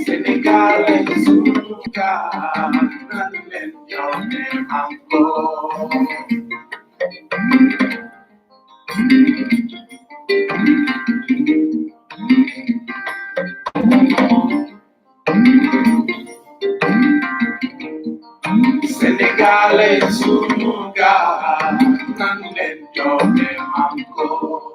Senegal es un lugar donde yo me amo. Senegal es un lugar donde yo me amo.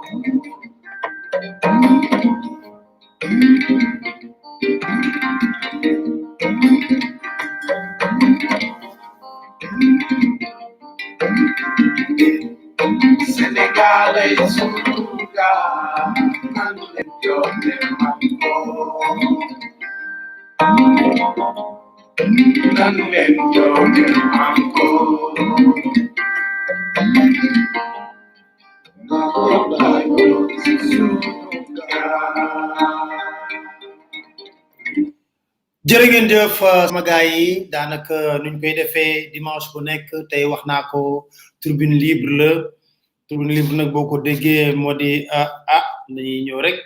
Senegal es un lugar donde yo me amo. Donde yo me amo. jërë ngeen jëf sama gaay yi daanaka nuñ koy defee dimanche bu nekk tey wax naa ko tribune libre la tribune libre nag boo ko déggee moo di dañuy ñëw rek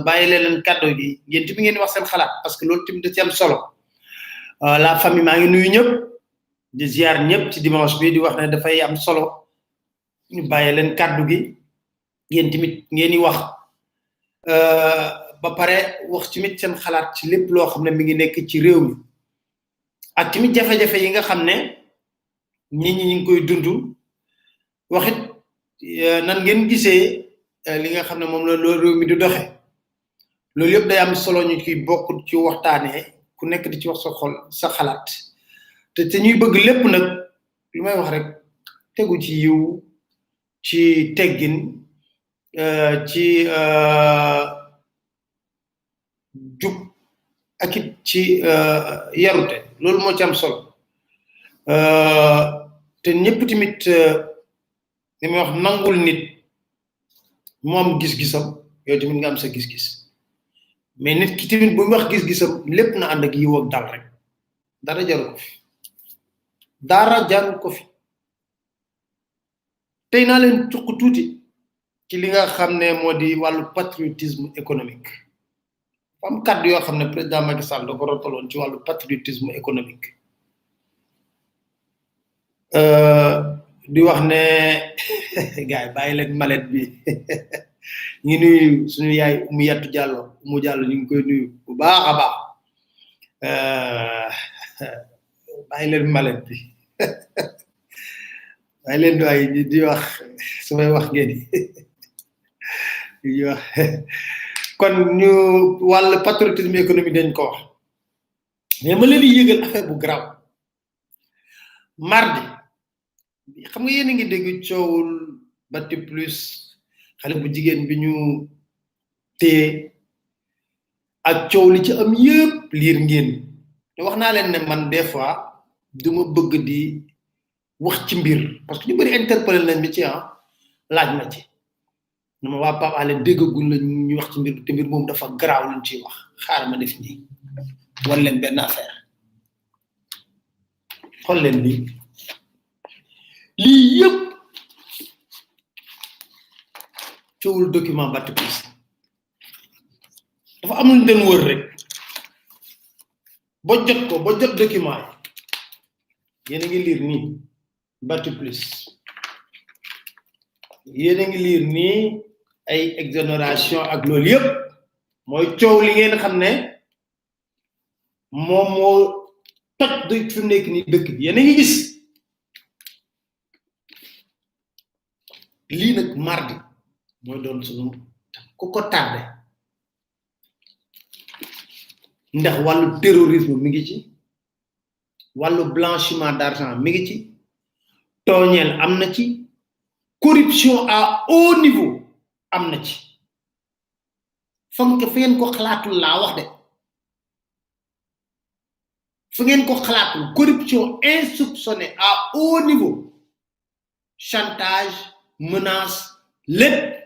bàyyi leen kàddu gi yéen tamit ngeen wax seen xalaat parce que loolu tamit da ci am solo la famille maa ngi nuyu ñëpp di ziar ñëpp ci dimanche bi di wax ne dafay am solo ñu bàyyi leen kàddu gi yéen tamit ngeen di wax ba pare wax tamit seen xalaat ci lépp loo xam ne mi ngi nekk ci réew mi ak tamit jafe-jafe yi nga xam ne nit ñi ngi koy dund waxit nan ngeen gisee li nga xam ne moom la réew mi di doxe loolu yëpp day am solo ñu ciy bokk ci waxtaanee ku nekk di ci wax sa xol sa xalaat te ñuy bëgg lépp nag lu may wax rek tegu ci yiw ci teggin ci jub ak it ci yarute loolu moo ci am solo te ñëpp tamit li may wax nangul nit mu am gis-gisam yow tamit nga am sa gis-gis mais nit ki tamit bu wax gis-gisam lépp na ànd ak yiw ak dal rek dara jaru ko fi dara jaru ko fi tey naa leen cuq tuuti ci li nga xam ne moo di wàllu patriotisme économique am kàddu yoo xam ne président Macky Sall da ko rotaloon ci wàllu patriotisme économique di wax ne gars yi bàyyi leen malet bi ñu nuyu suñu yaay Umu Yattu Diallo Umu Diallo ñu ngi koy nuyu bu baax a baax bàyyi leen malet bi bàyyi leen doy di wax sumay wax ngeen di wax kon ñu wàllu patriotisme économique dañ ko wax mais ma leen di yëgal affaire bu graw mardi xam nga yéen a ngi dégg coowul Bati Plus xale bu jigéen bi ñu téye ak coow li ci am yëpp liir ngeen te wax naa leen ne man des fois duma bëgg di wax ci mbir parce que ñu bëri interpellé nañ mi ci laaj ma ci ñu ma waa Pape Alé déggagul la ñu wax ci mbir te mbir moom dafa garaaw luñ ciy wax xaaral ma def nii wan leen benn affaire xool leen lii yëpp coowul document Bati Plus dafa amul den wër rek ba jot ko ba jot document yi yéen a ngi lire nii Bati Plus yéen a ngi lire nii ay exonération ak loolu yëpp mooy coow li ngeen xam ne moom moo toj du fi mu nekk nii dëkk bi yéen a ngi gis lii nag mardi mooy doon sunu ku ko tardé ndax wàllu terrorisme mi ngi ci wàllu blanchiment d'argent mi ngi ci tooñeel am na ci corruption à haut niveau am na ci fonk fa ngeen ko xalaatul laa wax de fa ngeen ko xalaatul corruption insoupçonnée à haut niveau chantage menace lépp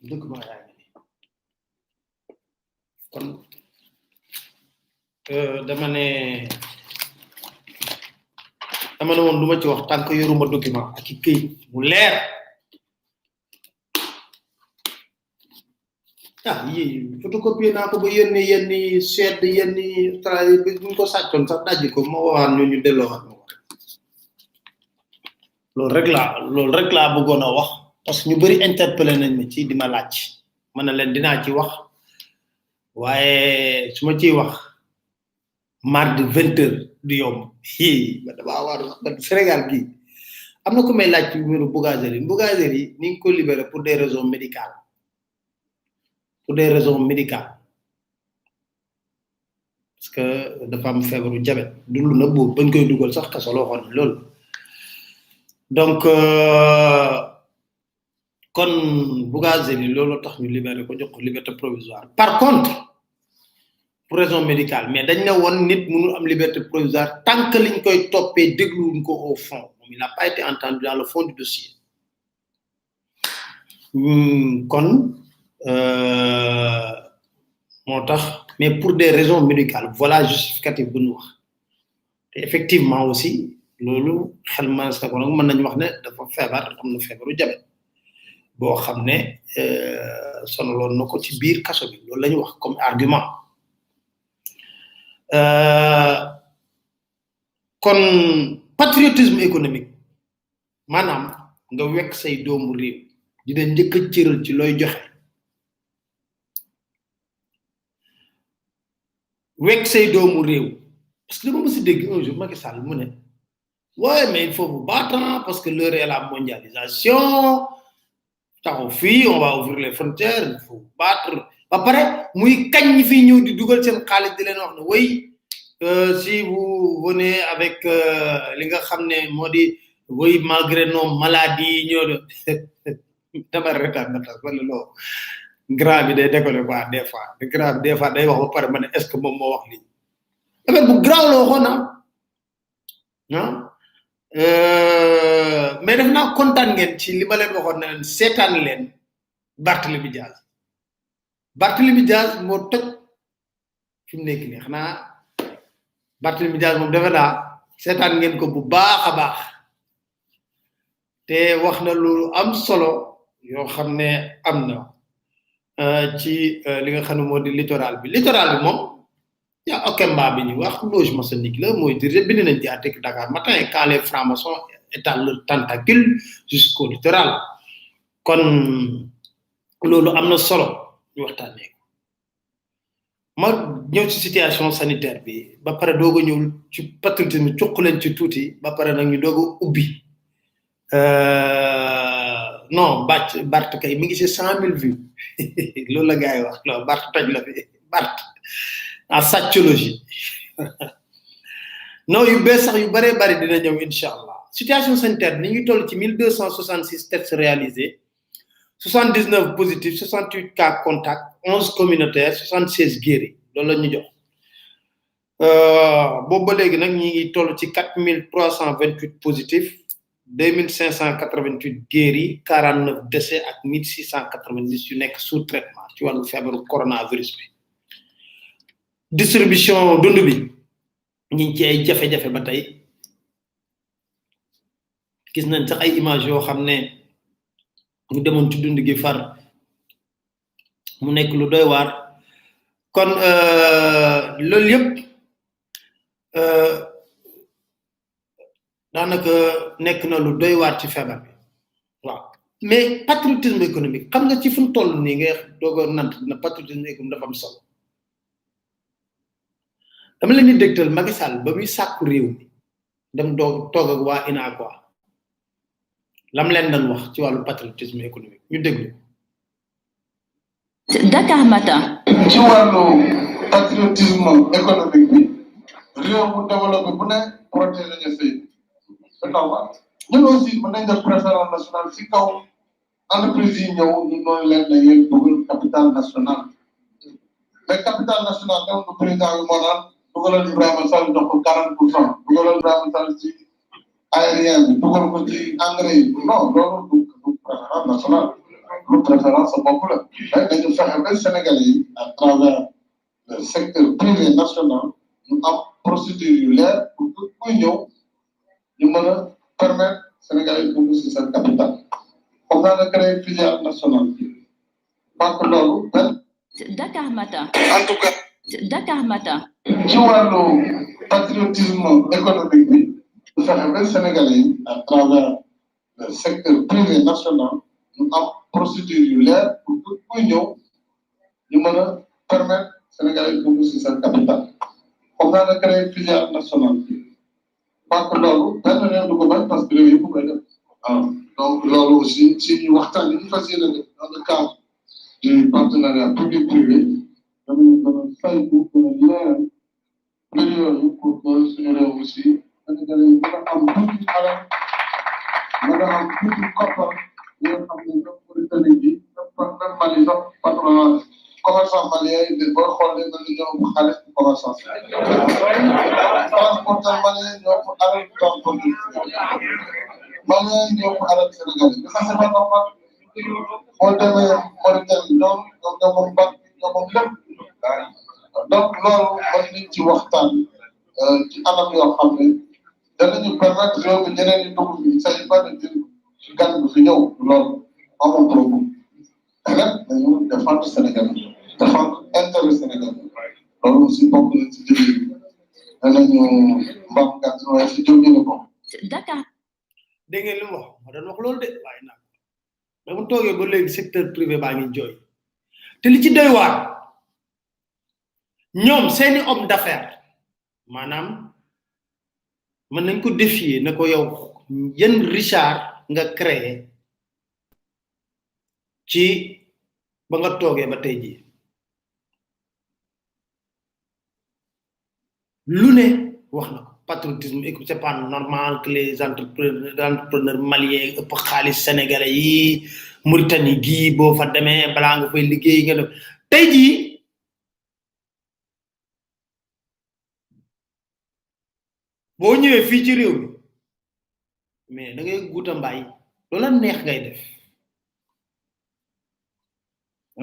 document yaa ngi nii kon dama ne dama ne woon du ma ci wax tant que yoruma document ak i këyit mu leer yi photocopier naa ko ba yenni seet yenni travail bi ñu ko sàccoon sax dajji ko ma waxaan ñu delloowaat ma ko loolu rek laa bëggoon a wax parce que ñu bëri interpellé nañ ma ci di ma laaj ma ne leen dinaa ci wax waaye su ma ciy wax mardi 20h du yomb ba damaa war wax Sénégal gii am na ku may laaj ci mbiru Bougazelli ni ngi ko libéré pour des raisons médicales parce que dafa am feebaru diabète du lu na boobu bañ koy dugal sax kaso loo xoon loolu donc kon Bougazelli loolu tax ñu libéré ko jox ko liberté provisoire par contre pour raison médicale mais dañ ne woon nit mënul am liberté provisoire tant que liñ koy toppee dégluwuñ ko au fond il n'a pas été entendu dans le fond du dossier kon motax mais pour des raisons médicales voilà justificatif bu ñu wax té effectivement aussi lolu xel man sa ko nak mën nañ wax né dafa fébar amna fébaru diabète bo xamné sonalon nako ci biir kasso bi lolu lañ wax comme argument kon patriotisme économique manam nga wek say doomu réew di leen njëkk cëral ci looy joxe wek say doomu réew parce que dama mësi dégg un jour Macky Sall mu ne ouais mais il faut vous battre parce que l'heure est la mondialisation taxaw fii on va ouvrir les frontières il faut vous battre ba pare muy kañ ñi fii ñëw di dugal seen xaalis di leen wax ne oui si vous venez avec li nga xam ne moo di oui malgré nos maladies ñoo dama retaan na tax wala loo grave bi day décoller quoi des fois day wax ba pare ma ne est ce que moom moo wax lii affaire bu grave la waxoon mais def naa kontaan ngeen ci li ma leen waxoon ne leen seetaan leen Barthélémy Diaz moo toj fi mu nekk nii xanaa Barthélémy Diaz moom defe naa seetaan ngeen ko bu baax a baax te wax na lu am solo yoo xam ne am na ci li nga xam ne moo di littoral bi moom yaa Okemba bi ñu wax loge maçonnique la mooy dirigé bind nañ ci article Dakar Matin quand les francs-maçons étalent leur tentacule jusqu'au littoral kon loolu am na solo ñu waxtaanee ko ma ñëw ci situation sanitaire bi ba pare doog a ñëw ci patriotisme cuq leen ci tuuti ba pare nag ñu doog a ubbi non Bart kay mi ngi ci 100,000 vues loolu la gars yi wax non Bart toj la fi Bart en satiologie non yu bees sax yu bëree bëri dina ñëw inshallah situation sanitaire ni ngi toll ci 1266 tests réalisés 79 positifs 68 cas contacts 11 communautaires 76 guéris loolu la ñu jox boobu ba léegi nag ñi ngi toll ci 4328 positifs 2588 guéris 49 décès ak 1690 yu nekk sous traitement ci wàllu feebaru coronavirus bi distribution dund bi ñi ngi ci ay jafe-jafe ba tey gis nañ sax ay image yoo xam ne ñu demoon ci dund gi far mu nekk lu doy waar kon loolu yëpp daanaka nekk na lu doy waar ci feebar bi waaw mais patriotisme économique xam nga ci fu mu toll nii nga doog a nant na patriotisme économique dafa am solo dama leen di dégtal Macky Sall ba muy sàkku réew mi dem doog toog ak waa UNACOIS lam leen doon wax ci wàllu patriotisme économique ñu déglu. Dakar Matin. ci wàllu patriotisme économique bi réew mu développé bu ne protéger nga fay c'est normal ñun aussi mën nañ def préférence nationale si kaw entreprise yi ñëw ñu noonu leen ne yéen dugal capital national mais capital national dem na président bi moo naan dugalal Ibrahima Sall jox ko 40%, dugalal Ibrahima Sall ci aérien bi dugal ko ci engrais yi non loolu du préférence nationale lu préférence sa bopp la mais dañu fexe ba Sénégalais yi à travers le secteur privé national ñu am procédure yu leer pour que kuy ñëw ñu dana créer filiale nationale parce que loolu Dakar Matin. en tout cas Dakar Matin. ci wàllu patriotisme économique bi fexe ba Sénégalais yi à travers le secteur privé national ñu am procédure yu leer pour que kuy ñëw ñu mën a permettre Sénégalais yi dugg si seen capital comme dana créer filiale nationale parce que loolu benn réew du ko bañ parce que réew yëpp koy def donc loolu aussi si ñu waxtaan yi ñu fas yéene def dans le cadre du partenariat public privé danañu gën a saytu gën a leeral mbir yooyu pour que suñu réew aussi Sénégalais yi mën a am tuuti alal mën a am tuuti koppar yi nga xam ne ñoom Mauritanie bi même Mali sax patronat commerçant malien yi boo xoolee na ñoo ëpp xaalis bu commerçant transporteur malien ñoo ëpp alal transporteur malien ñoo ëpp alal Sénégalais bi c'est pas normal boo demee Mauritanie ñoom ñoo moom banque ñoo moom lépp donc loolu mën nañ ci waxtaan ci anam yoo xam ne danañu permettre réew mi ñeneen ñi dugg fi say bari di gan bi fi ñëw loolu amul problème te nag dañu défendre Sénégal défendre intérêt Sénégal loolu aussi bokk na ci liggéey bi danañu mbaam gàtt waaye si jóg ñu ko Dakar. dégg ngeen li mu wax ma doon wax loolu de waaye nag dama toogee ba léegi secteur privé baa ngi jooy te li ci doy waar ñoom seeni homme d'affaires maanaam mën nañ ko défier ne ko yow yan Richard nga créé ci ba nga toogee ba tey jii lu ne wax na ko patriotisme écoute c'est pas normal que les entrepreneurs maliens ëpp xaalis sénégalais yi Mauritanie gii boo fa demee balaa nga fay liggéey nga def tey jii boo ñëwee fii ci réew mi mais da ngay guuta mbaay loola neex ngay def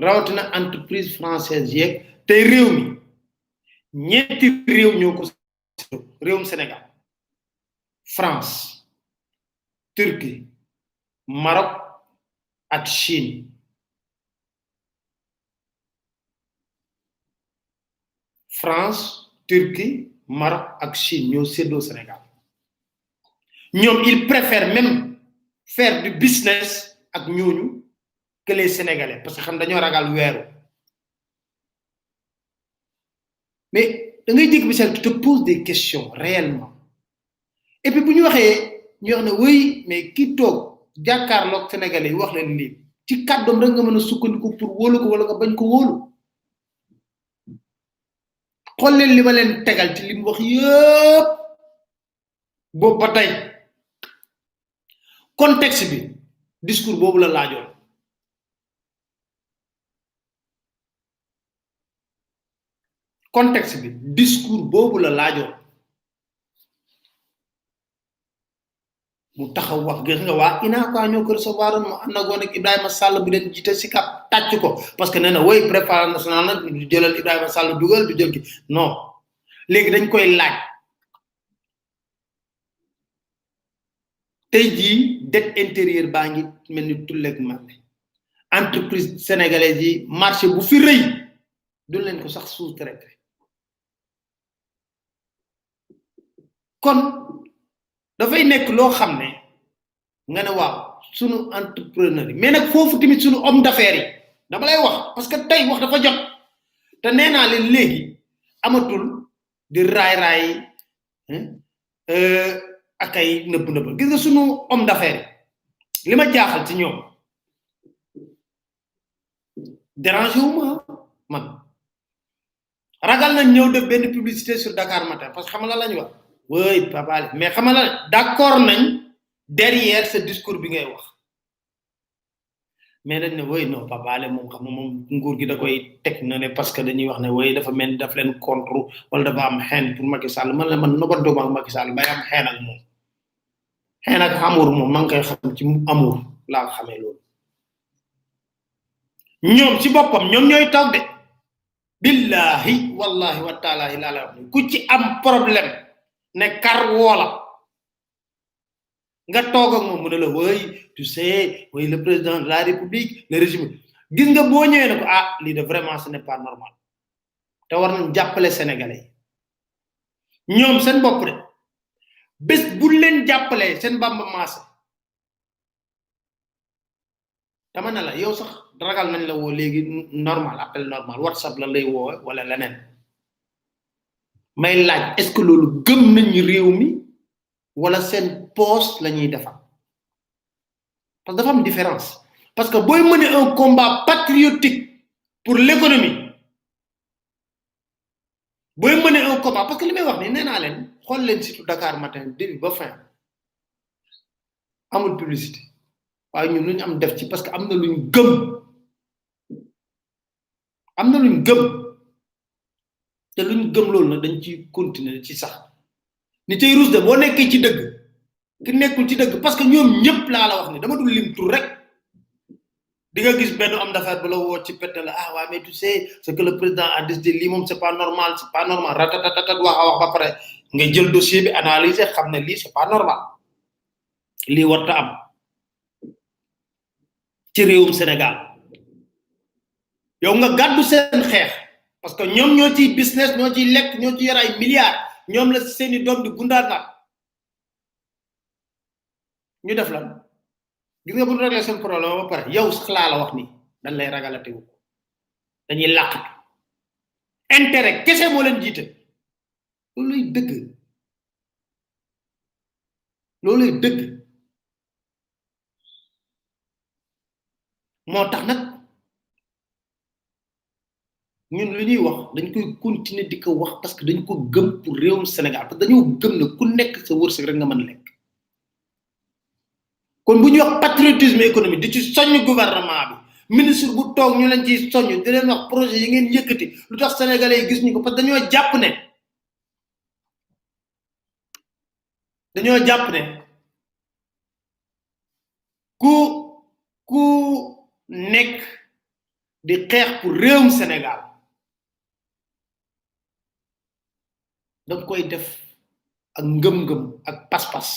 rawatina entreprise française yeeg tey réew mi ñetti réew ñoo ko réewum Sénégal France Turquie Maroc ak Chine France Turquie Maroc ak Chine ñoo séddoo Sénégal ñoom ils préfèrent même faire du business ak ñooñu que les Sénégalais parce que xam dañoo ragal weeru mais da ngay dégg bi tu te poses des questions réellement et puis bu ñu waxee ñu wax ne oui mais ki toog jàkkaarloog Sénégalais yi wax leen lii ci kàddoom rek nga mën a sukkandiku pour wóolu ko wala nga bañ ko wóolu xool leen li ma leen tegal ci li mu wax yëpp boobu ba tey contexte bi discours boobu la laajoon contexte bi discours boobu la laajoon mu taxaw wax gis nga waa INACO ñoo ko recevoir mu ànd ak woon ak Ibrahima Sall bu leen jiite si kap tàcc ko parce que nee na woy préparation nationale nag du jëlal Ibrahima Sall dugal du jël ki non léegi dañ koy laaj tey jii dette intérieure baa ngi mel ni tulleeg marne entreprise sénégalaise yi marché bu fi rëy du leen ko sax sous-traité kon dafay nekk loo xam ne nga ne waaw sunu entrepreneur yi mais nag foofu tamit sunu homme d'affaires yi dama lay wax parce que tey wax dafa jot te nee naa leen léegi amatul di raay ak ay nëbb gis nga sunu homme d'affaires yi li ma jaaxal ci ñoom dérangé wu ma man ragal nañ ñëw def benn publicité sur Dakar Matin parce que xam nga la lañ wax oui papa mais xam nga d'accord nañ derrière ce discours bi ngay wax mais dañ ne oui non papa moom xam moom nguur gi da koy teg na ne parce que dañuy wax ne oui dafa mel daf leen contre wala dafa am xeen pour Macky Sall man la man noba doom ak Macky Sall bay am xeen ak moom xeen ak amour moom maa ngi koy xam ci amour laa xamee loolu ñoom ci boppam ñoom ñooy toog de billahi wallahi wa taala la ku ci am problème ne kar woola nga toog ak moom mu ne la oui tu sais oui le président de la république le régime gis nga boo ñëwee ne ko ah lii de vraiment ce n'est pas normal te war nañ jàppale sénégalais ñoom seen bopp de bés bu leen jàppalee seen bamba maase dama ne la yow sax ragal nañ la woo léegi normal appel normal whatsapp la lay woo wala leneen may laaj est ce que loolu gëm nañ réew mi wala seen poste la ñuy defar parce que dafa am différence parce que booy mener un combat patriotique pour l'économie booy mener un combat parce que li may wax ni nee naa leen xool leen surtout Dakar matin début ba fin amul publicité waaye ñun lu ñu am def ci parce que am na luñ gëm te luñ gëm loolu nag dañ ci continuer ci sax ni tey ruus de boo nekkee ci dëgg ki nekkul ci dëgg parce que ñoom ñëpp laa la wax ni dama dul lim tur rek di nga gis benn homme d'affaires bu la woo ci pette la ah waa mais tu sais ce que le président a décidé lii moom c'est pas normal ratatatat wax ba pare nga jël dossier bi analyser xam ne lii c'est pas normal lii warta am ci réewum Sénégal yow nga gàddu seen xeex parce que ñoom ñoo ciy business ñoo ciy lekk ñoo ci yor ay milliards ñoom la seeni doom di gundaanaat ñu def lan gis nga bu ñu réglé seen problème ba pare yow sax laa la wax ni dañ lay ragalatewu dañuy làqatu intérêt kese moo leen jiite looluy dëgg moo tax nag ñun li ñuy wax dañ koy continuer di ko wax parce que dañ ko gëm pour réewum Sénégal parce que dañoo gëm ne ku nekk sa wërsëg rek nga mën lekk kon bu ñu wax patriotisme économique di ci soññ gouvernement bi ministre bu toog ñu leen ciy soññ di leen wax projet yi ngeen yëkkati lu tax sénégalais yi gis ñu ko parce que dañoo jàpp ne ku nekk di xeex pour réewum Sénégal danga koy def ak ngëm-ngëm ak pas-pas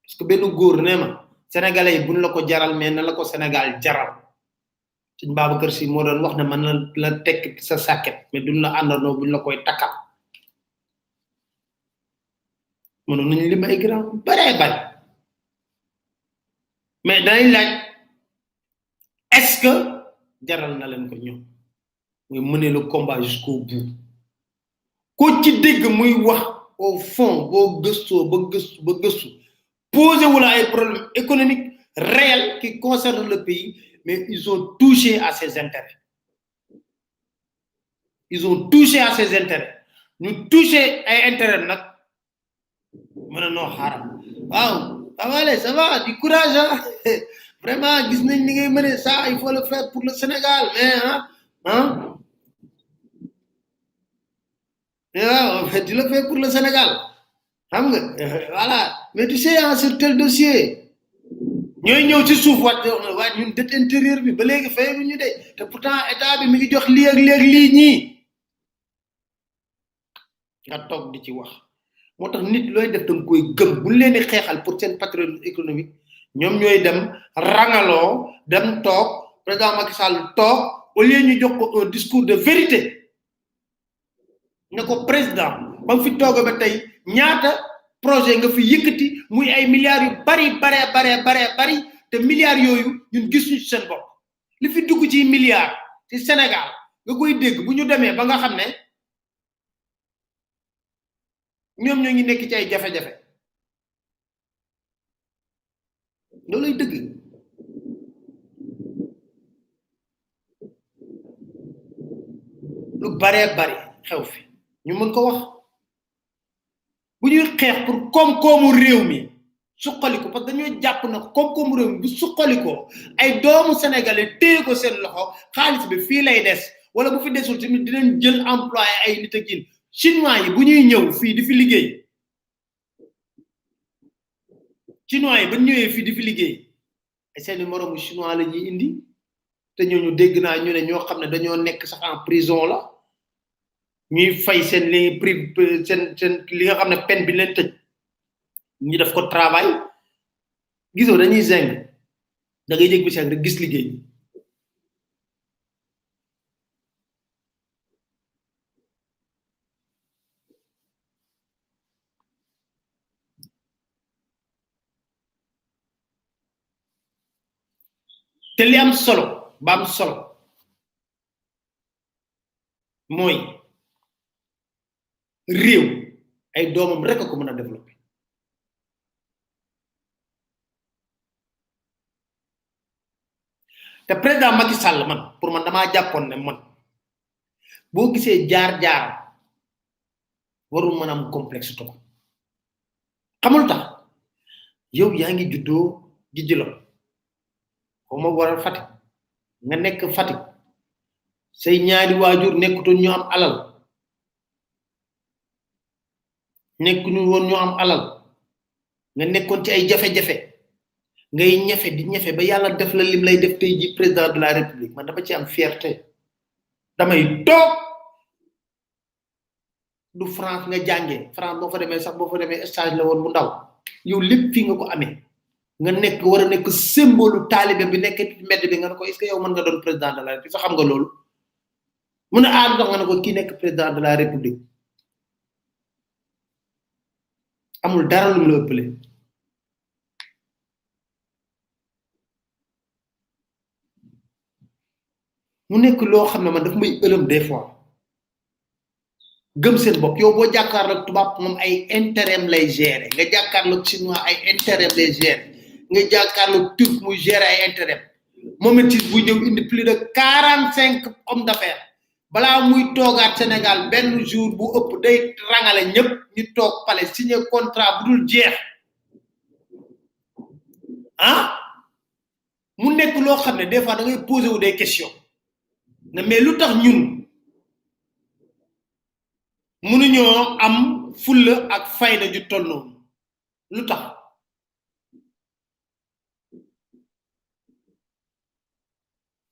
parce que benn góor nee ma sénégalais yi buñ la ko jaral mais na la ko Sénégal jaral Sëñ Babacar Si moo doon wax ne man la tekk sa sàkket mais duñ la àndandoo buñ la koy takkal mënoon nañu lim ay grand bare mais danañ laaj est-ce que jaral na leen ko ñoom muy mener le combat jusqu'au bout ko ci dégg muy wax au fond boo gëstoo ba gëstu posé wu la ay problèmes économiques réels qui concernent le pays mais ils ont touché à ses intérêts ñu touché ay intérêts nag mën a noo xaaral waaw allez ça va du courage hein vraiment gis nañ ni ngay mëne ça il faut le faire pour le Sénégal mais en fait tu le fais pour le Sénégal xam nga voilà mais tu sais sur tel dossier ñooy ñëw ci suuf waat ñun dette intérieur bi ba léegi fay ñu de te pourtant état bi mi ngi jox lii ak lii ñii nga toog di ci wax moo tax nit looy def danga koy gëm bu leen di xeexal pour seen patriotisme économique ñoom ñooy dem rangaloo dem toog président Macky Sall toog au lieu ñu jox ko un discours de vérité ne ko président ba fi toog ba tey ñaata projet nga fi yëkkati muy ay milliards yu bari te milliards yooyu ñun gis ñu ci seen bopp li fi dugg ci milliards ci Sénégal nga koy dégg bu ñu demee ba nga xam ne ñoom ñoo ngi nekk ci ay jafe-jafe looluy dëgg lu bari xew fi ñu mën ko wax bu ñuy xeex pour koom-koomu réew mi suqaliko parce que dañoo jàpp na koom-koomu réew mi bu suqalikoo ay doomu sénégalais téye ko seen loxo xaalis bi fii lay des wala bu fi desul tamit dinañ jël employé ay nit ak chinois yi bu ñuy ñëw fii di fi liggéey chinois yi ba ñëwee fii di fi liggéey ay seeni moromu chinois la ñuy indi te ñooñu dégg naa ñu ne ñoo xam ne dañoo nekk sax en prison la ñuy fay seen li seen li nga xam ne peine bi leen tëj ñu def ko travail gisoo dañuy zeng da ngay jég bi rek gis liggéey te li am solo ba am solo mooy réew ay doomam rek ko mën a développer te président Macky Sall man pour man dama jàppoon ne man boo gisee jaar warul mën am complexe to xamul tax yow yaa ngi juddoo di jëlo ko ma waral Fatick nga nekk Fatick say ñaari waajur nekkutoon ñu am alal nekkuñu woon ñu am alal nga nekkoon ci ay jafe-jafe ngay ñafé di ñafé ba yalla def la lim lay def tay ji président de la république man dama ci am fierté damay tok du France nga jangé France bo fa démé sax bo fa démé stage la won bu ndaw yow lepp fi nga ko amé nga nek wara nek symbole talibé bi nek ci mbéd bi nga ko est ce yow mën nga doon président de la république sax xam nga lolu muna aad dox nga ko ki nek président de la république amul dara lu la ëppalé mu nek lo xamne man daf may ëlëm des fois gëm seen bop yow bo jakarlo tubab mom ay intérêt lay gérer nga jakarlo chinois ay intérêt lay gérer nga jakarlo turc muy gérer ay intérêt momentis bu ñew indi plus de 45 hommes d'affaires bala muy togaat Sénégal ben jour bu ëpp day rangalé ñëpp ñu tok palais signer contrat bu dul jeex ah mu nek lo xamne des fois da ngay poser wu des questions mais lutax ñun mënuñu am fulla ak fayda ju toll non lutax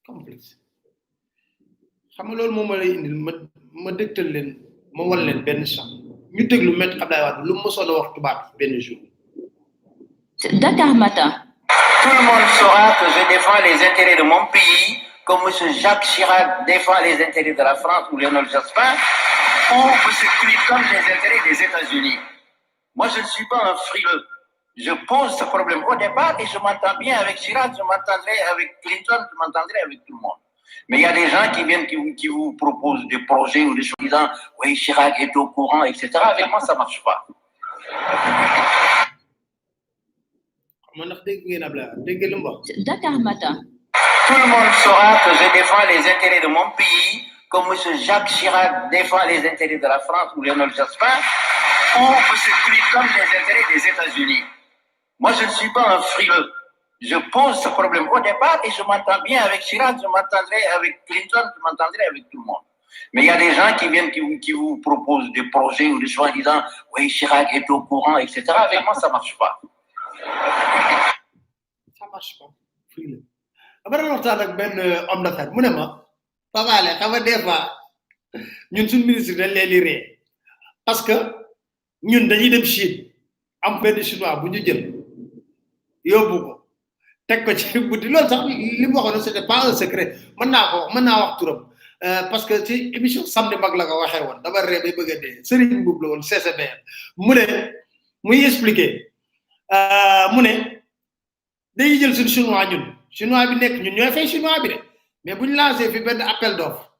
complexe xam nga loolu moma lay indil ma dektal len ma wal len ben sax ñu deglu met Abdoulaye Wade lu mo solo wax tubaab ben jour Dakar Matin. Tout le monde saura que je défends les intérêts de mon pays comme M. Jacques Chirac défend les intérêts de la France ou Lionel Jospin, ou M. Clinton les intérêts des États-Unis. Moi, je ne suis pas un frileux. Je pose ce problème au départ et je m'entends bien avec Chirac, je m'entendrai avec Clinton, je m'entendrai avec tout le monde. Mais il y a des gens qui viennent, qui vous proposent des projets ou des choses disant « Oui, Chirac est au courant, etc. » Avec moi, ça ne marche pas. Dakar Matin. Tout le monde saura que je défends les intérêts de mon pays comme M. Jacques Chirac défend les intérêts de la France ou Lionel Jospin, ou M. Clinton les intérêts des États-Unis. Moi, je ne suis pas un frileux. Je pose ce problème au départ et je m'entends bien avec Chirac, je m'entendrai avec Clinton, je m'entendrai avec tout le monde. Mais il y a des gens qui viennent, qui vous proposent des projets ou des choses en disant « Oui, Chirac est au courant, etc. » Avec moi, ça ne marche pas. Ça marche pas. Frileux. Abara waxtaan ak ben homme d'affaires mu ne ma Fabale xam nga des fois ñun suñu ministre dañ leen di ré parce que ñun dañuy dem Chine am ben chinois bu ñu jël yobbu ko tek ko ci buti lool sax li mu waxoon c'était pas un secret mën naa wax turam parce que ci émission samedi mag la ko waxee woon dama ré bay bëgg a dee Serigne Mboup la woon CCBR mu ne muy expliquer mu ne dañuy jël suñu chinois ñun chinois bi nek ñun ñoy fay chinois bi de mais buñ lancer fi ben appel d'offre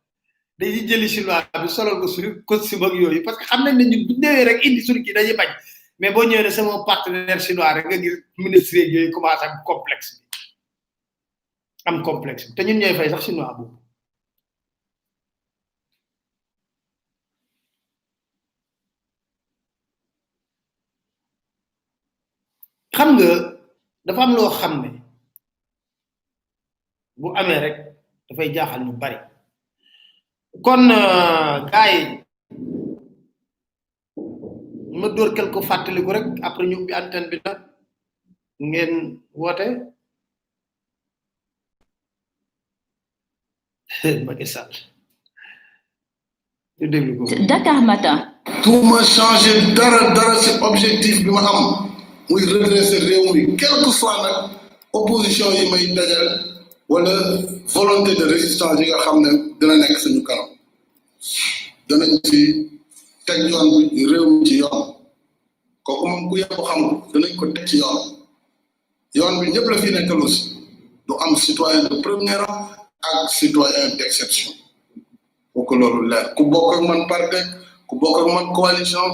dañuy jëli chinois bi solo ko suñu costume ak yoyu parce que xam nañ ne ñun bu ñëwé rek indi suñu ki dañuy bañ mais bo ñëwé sama partenaire chinois rek nga gis ministre yoy commencé am complexe te ñun ñoy fay sax chinois bu xam nga dafa am lo xamné bu amé rek da fay jaaxal ñu bari kon gaay ma door quelque fatali ko rek après ñu ubbi antenne bi nak ngeen woté Macky Sall ñu déglu ko Dakar Matin. pour ma changer dara ci objectif bi ma am muy redresser réew mi quel que soit nag opposition yi may dajal wala volonté de résistance yi nga xam ne dina nekk suñu kanam danañ ci teg yoon bi réew mi ci yoon kooku moom ku yëpp xam danañ ko teg ci yoon bi ñëpp la fi nekkal aussi du am citoyen de premier rang ak citoyen d'exception kooku loolu leer ku bokk ak man parti ku bokk ak man coalition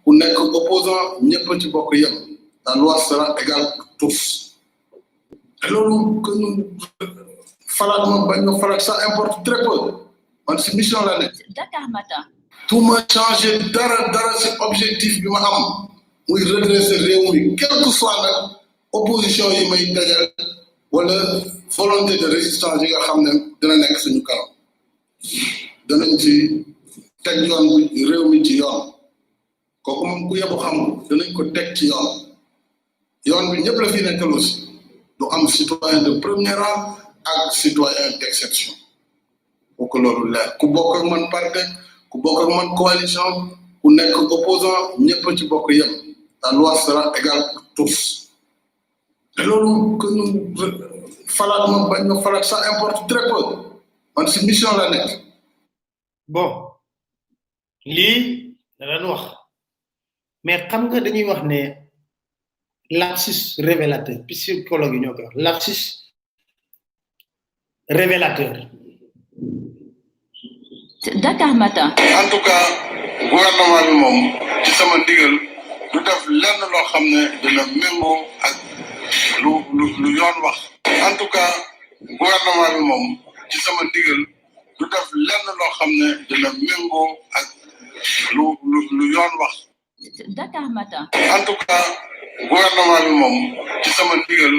ku nekk opposant ñëpp ci bokk yëpp la loi sera égale pour tous te loolu que ñu falaat ma bañ ma falaat ça importe très peu man si mission la nekk Dakar Matin. tout ma changé dara si objectif bi ma am muy redresser réew mi quel que soit nag opposition yi may dajal wala volonté de résistance yi nga xam ne dina nekk suñu kanam danañ ci teg yoon bi réew mi ci yoon kooku moom ku yëpp xam danañ ko teg ci yoon bi ñëpp la fi nekkal aussi du am citoyen de premier rang ak citoyen d'exception kooku loolu leer ku bokk ak man parti ku bokk ak man coalition ku nekk opposant ñëpp ci bokk yëpp la loi sera égale pour tous te loolu que ñu falaat ma bañ ma falaat ça importe très peu man si mission la nekk bon lii da leen wax mais xam nga dañuy wax ne lapsus révélateur psychologue yi ñoo koy wax lapsus révélateur Dakar Matin. en tout cas gouvernement bi moom ci sama ndigal du def lenn loo xam ne dina méngoo ak lu yoon wax en tout cas gouvernement bi moom ci sama ndigal du def lenn loo xam ne dina méngoo ak lu yoon wax Dakar Matin. en tout cas gouvernement bi moom ci sama ndigal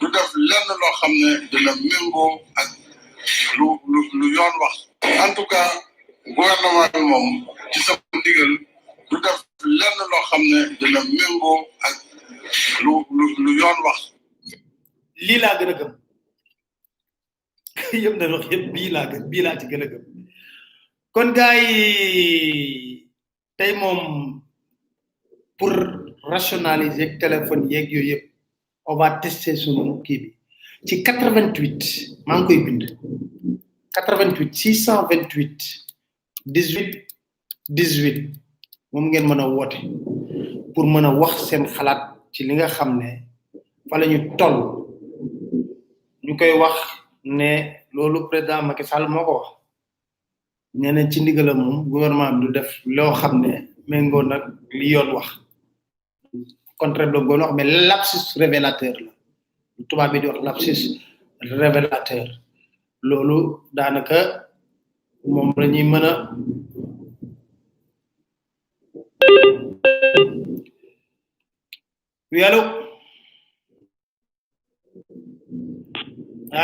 du def lenn loo xam ne dina méngoo ak lu yoon wax en tout cas gouvernement bi moom ci sama ndigal du def lenn loo xam ne dina méngoo ak lu yoon wax lii laa gën a gëm yëpp na wax yëpp bii laa ci gën a gëm kon gars yi tey moom pour rationaliser téléphone yeeg yooyu yëpp on va tester sunu kii bi ci 88 maa ngi koy bind 88 628 18 18 moom ngeen mën a woote pour mën a wax seen xalaat ci li nga xam ne fa la ñu toll ñu koy wax ne loolu président Macky Sall moo ko wax nee na ci ndigalam moom gouvernement bi du def loo xam ne méngoo nag li yoon wax contraire la goon wax mais lapsus révélateur la tubaab bi di wax lapsus révélateur loolu daanaka moom la ñuy mën a oui allo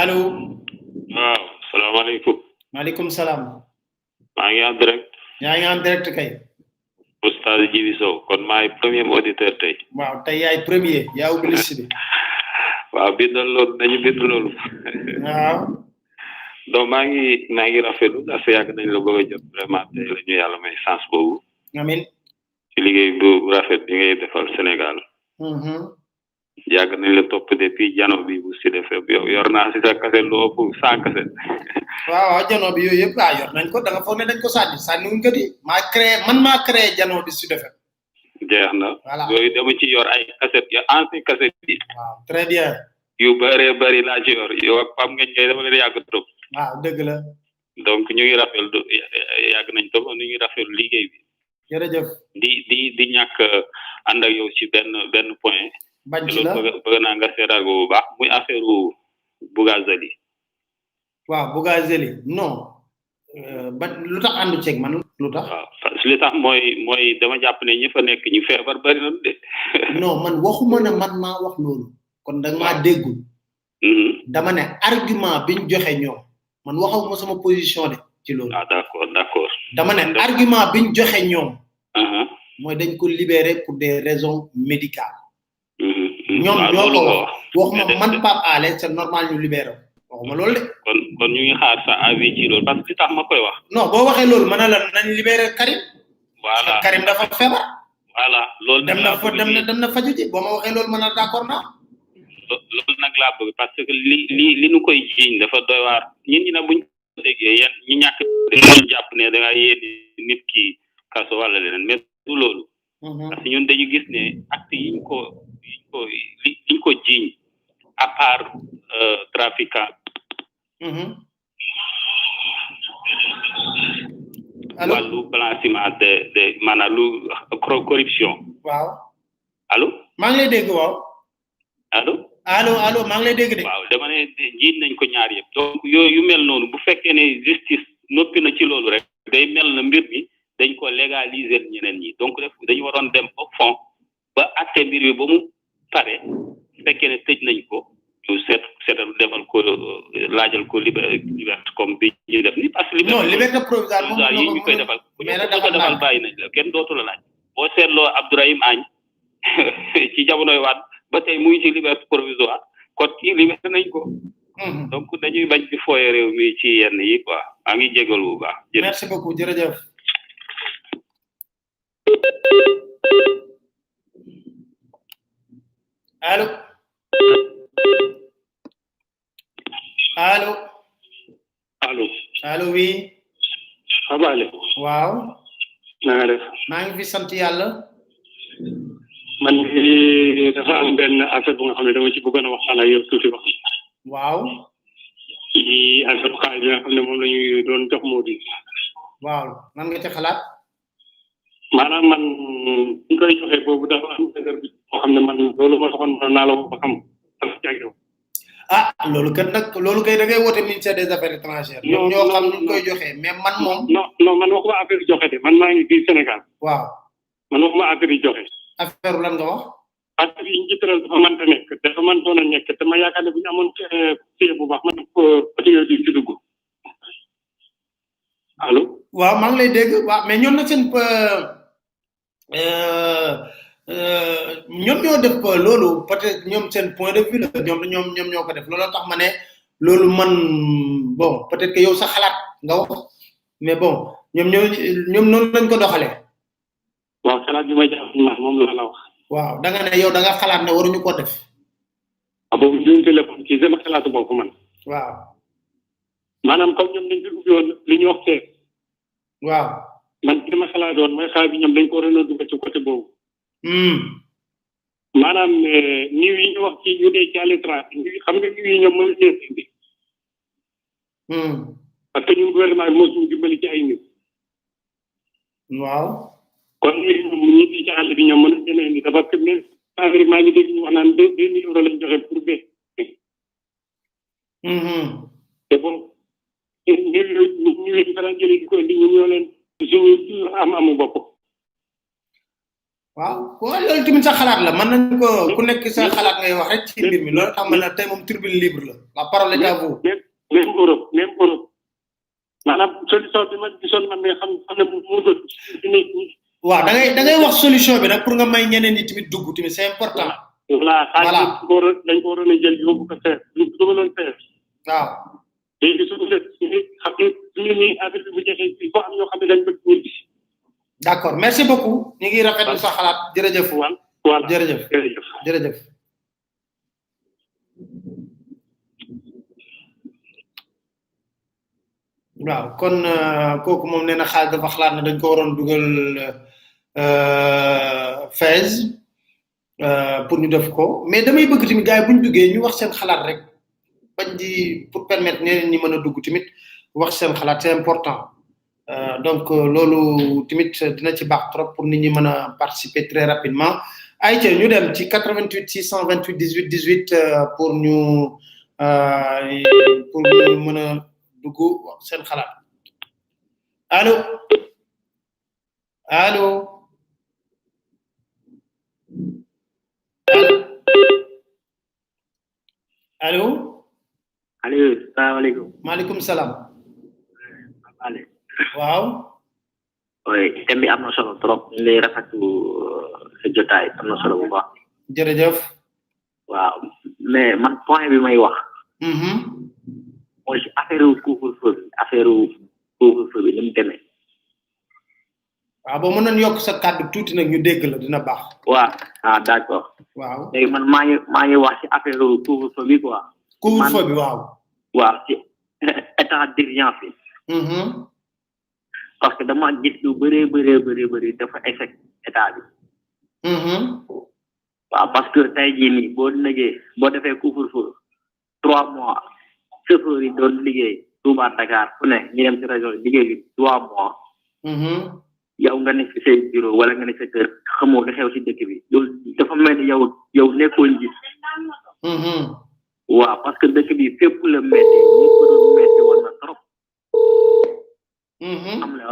allo waaw salaamaaleykum maaleykum salaam maa ngi en direct yaa ngi en direct kay Oustaz Djibi Sow kon maay premier auditeur tey waaw tey yaay premier yaa ubbi liste bi waaw bindal loolu nañu bind loolu waaw donc maa ngi rafetlu parce que yàgg nañ la bëgg a jot vraiment tey la ñu yàlla may chance boobu amin ci liggéey bu rafet bi ngay defal Sénégal yàgg nañ la topp depuis jano bi bu Sud FM yow yor naa si sa kaset lu ëpp 100 kaset waaw jano bi yooyu yëpp yor nañ ko da nga foog ne dañ ko sànni wuñ ko di man maa créé jano bi Sud FM jeex na yooyu dama ci yor ay kaset ya ancien kaset yi waaw très bien yu bëree laa ci yor yow ak Pam Ngañ ngay dama leen yàgg topp waaw dëgg la donc ñu ngi rafetlu yàgg nañ topp ñu ngi rafetlu liggéey bi jërëjëf di ñàkk ànd ak yow ci benn point bañ ci la bëgg naa nga seetal ko bu baax muy affaire Bougazelli waaw Bougazelli non ba lu tax àndu ceeg man lu tax waaw li tax mooy dama jàpp ne ñi fa nekk ñu feebar bari na de non man waxuma ne man maa wax loolu kon da nga maa déggul dama ne argument biñ joxe ñoom man waxawuma sama position de ci loolu d'accord dama ne argument biñ joxe ñoom mooy dañ ko libérer pour des raisons médicales ñoom ñoo ko wax waxuma man Pape Alé c'est normal ñu libéré waxuma loolu de kon ñu ngi xaar sa avis ci loolu parce que li tax ma koy wax non boo waxee loolu mën na la nañ libéré Karim voilà Karim dafa feebar voilà loolu dem na faju ci boo ma waxee loolu mën a d'accord naa loolu nag laa bëgg parce que li nu koy jiiñ dafa doy waar ñin ñi nag buñ ko déggee yéen ñi ñàkk dañu jàpp ne da nga yéeni nit ki kaso wala leneen mais du loolu parce que ñun dañu gis ne acte yiñ ko jiiñ à part trafiquant wàllu blanchiment de maanaam lu corruption waaw allo maa ngi lay dégg waaw allo maa ngi lay dégg de waaw dama ne jiiñ nañ ko ñaar yëpp donc yu mel noonu bu fekkee ne justice noppi na ci loolu rek day mel na mbir mi dañ ko légaliser ñeneen ñi donc dañu waroon dem au fond ba atte mbir bi ba mu pare bu fekkee ne tëj nañ ko ñu seetal defal ko laajal ko liberté comme bi ñu def ni parce que liberté provisoire yi ñu koy defal ku ñu ko defal bàyyi nañ la kenn dootu la laaj boo seetloo Abdourahim Agne ci jamonoy waat ba tey muy ci liberté provisoire kon kii liberté nañ ko donc dañuy bañ di fooye réew mi ci yenn yi quoi maa ngi jégal bu baax merci beaucoup jërëjëf allo oui abale waaw na nga def maa ngi fi sant yàlla man dafa am benn affaire bu nga xam ne dama ci bëggoon a waxtaan ak yow tuuti wax waaw ci affaire xaalis bi nga xam ne moom la ñuy doon jox moo di waaw nan nga ci xalaat maanaam man ñu koy joxe boobu dafa am affaire bi boo xam ne man loolu ma taxoon mën naa la ko xam loolu kat nag loolu kay da ngay woote ministère des affaires étrangères ñoom ñoo xam ñu koy joxe mais man moom non man waxuma affaire joxe de man maa ngi fii Sénégal waaw man waxuma affaire yi joxe affaire lan nga wax affaire yi njiitaral dafa mënta nekk dafa mëntoon a nekk te ma yaakaar ne bu ñu amoon fii bu baax man ko patriote yi ci dugg allo waaw maa ngi lay dégg waaw mais ñoom nag seen ñoom ñoo def loolu peut-être ñoom seen point de vue la ñoom ñoo ko def loolu tax ma ne loolu man bon peut-être que yow sa xalaat nga wax mais bon ñoom noonu lañ ko doxalee waaw xalaat bi ma jàpp moom la wax waaw da nga ne yow da nga xalaat ne waruñu ko def boobu juñ téléphone ci sama xalaatu bopp man waaw maanaam comme ñoom dañ fi ubbi woon li ñu wax seet waaw man li ma xalaatoon mooy xaar bi ñoom dañ ko waroon a dugg ci côté boobu maanaam niw yi ñu wax ci ñu dee ci à l'étranger xam nga niw yi ñoom mën leen indi parce que ñun gouvernement bi moo suñu dimbali ci ay niw waaw kon ñi di ci àll bi ñoom mën leen indi parce que même affaire maa ngi dégg ñu wax naan 2 euros lañ joxe pour bee te bon ñu leen faral jëlee di ko indi ñu ñoo leen suñu amu bopp waaw loolu tamit sa xalaat la mën nañ ko ku nekk sa xalaat ngay wax rek ci mbir mi loolu tax ma ne tey moom tribune libre la la parole est à vous même Europe maanaam solution bi ma gisoon man ne xam ne mu gën waaw da ngay wax solution bi nag pour nga may ñeneen ñi tamit dugg tamit c'est important voilà dañ ko waroon a jël yóbbu ko feer ñu dugaloon feer waaw léegi suñu def xam ne suñu ni affaire bi bu jeexee il faut am ñoo xam ne dañ bëgg ñibbi d'accord merci beaucoup ñu ngi rafetlu sa xalaat jërëjëf voilà jërëjëf waaw kon kooku moom nee na xaalis dafa xalaat ne dañ ko waroon dugal Fès pour ñu def ko mais damay bëgg tamit gars yi bu ñu duggee ñu wax seen xalaat rek bañ di pour permettre ñeneen ñi mën a dugg tamit wax seen xalaat c'est important donc loolu tamit dina ci baax trop pour nit ñi mën a participer très rapidement ayca ñu dem ci 88 628 18 18 pour ñu mën a dugg wax seen xalaat allo salaamaaleykum maaleykum salaam ale waaw oui thème bi am na solo trop ñu lay rafetlu sa jotaay am na solo bu baax jërëjëf waaw mais man point bi may wax mooy si affaire couvre-feu bi ni mu demee waaw boo mënoon yokk sa kàddu tuuti nag ñu dégg la dina baax. waaw d'accord. waaw léegi man maa ngi wax ci affaire couvre-feu bi quoi. couvre-feu bi waaw. waaw ci état d'urgence bi. parce que dama gis lu bëri dafa échec état bi. waaw parce que tey jii nii boo defee couvre-feu 3 mois chauffeur yi doon liggéey Touba Dakar fu ne ñu dem ci région yi liggéey bi 3 mois. yow nga nekk ci say bureau wala nga nekk sa kër xamoo li xew ci dëkk bi loolu dafa mel ni yow nekkoon ji. waaw parce que dëkk bi fépp la métti ñëpp doon métti woon na trop. am na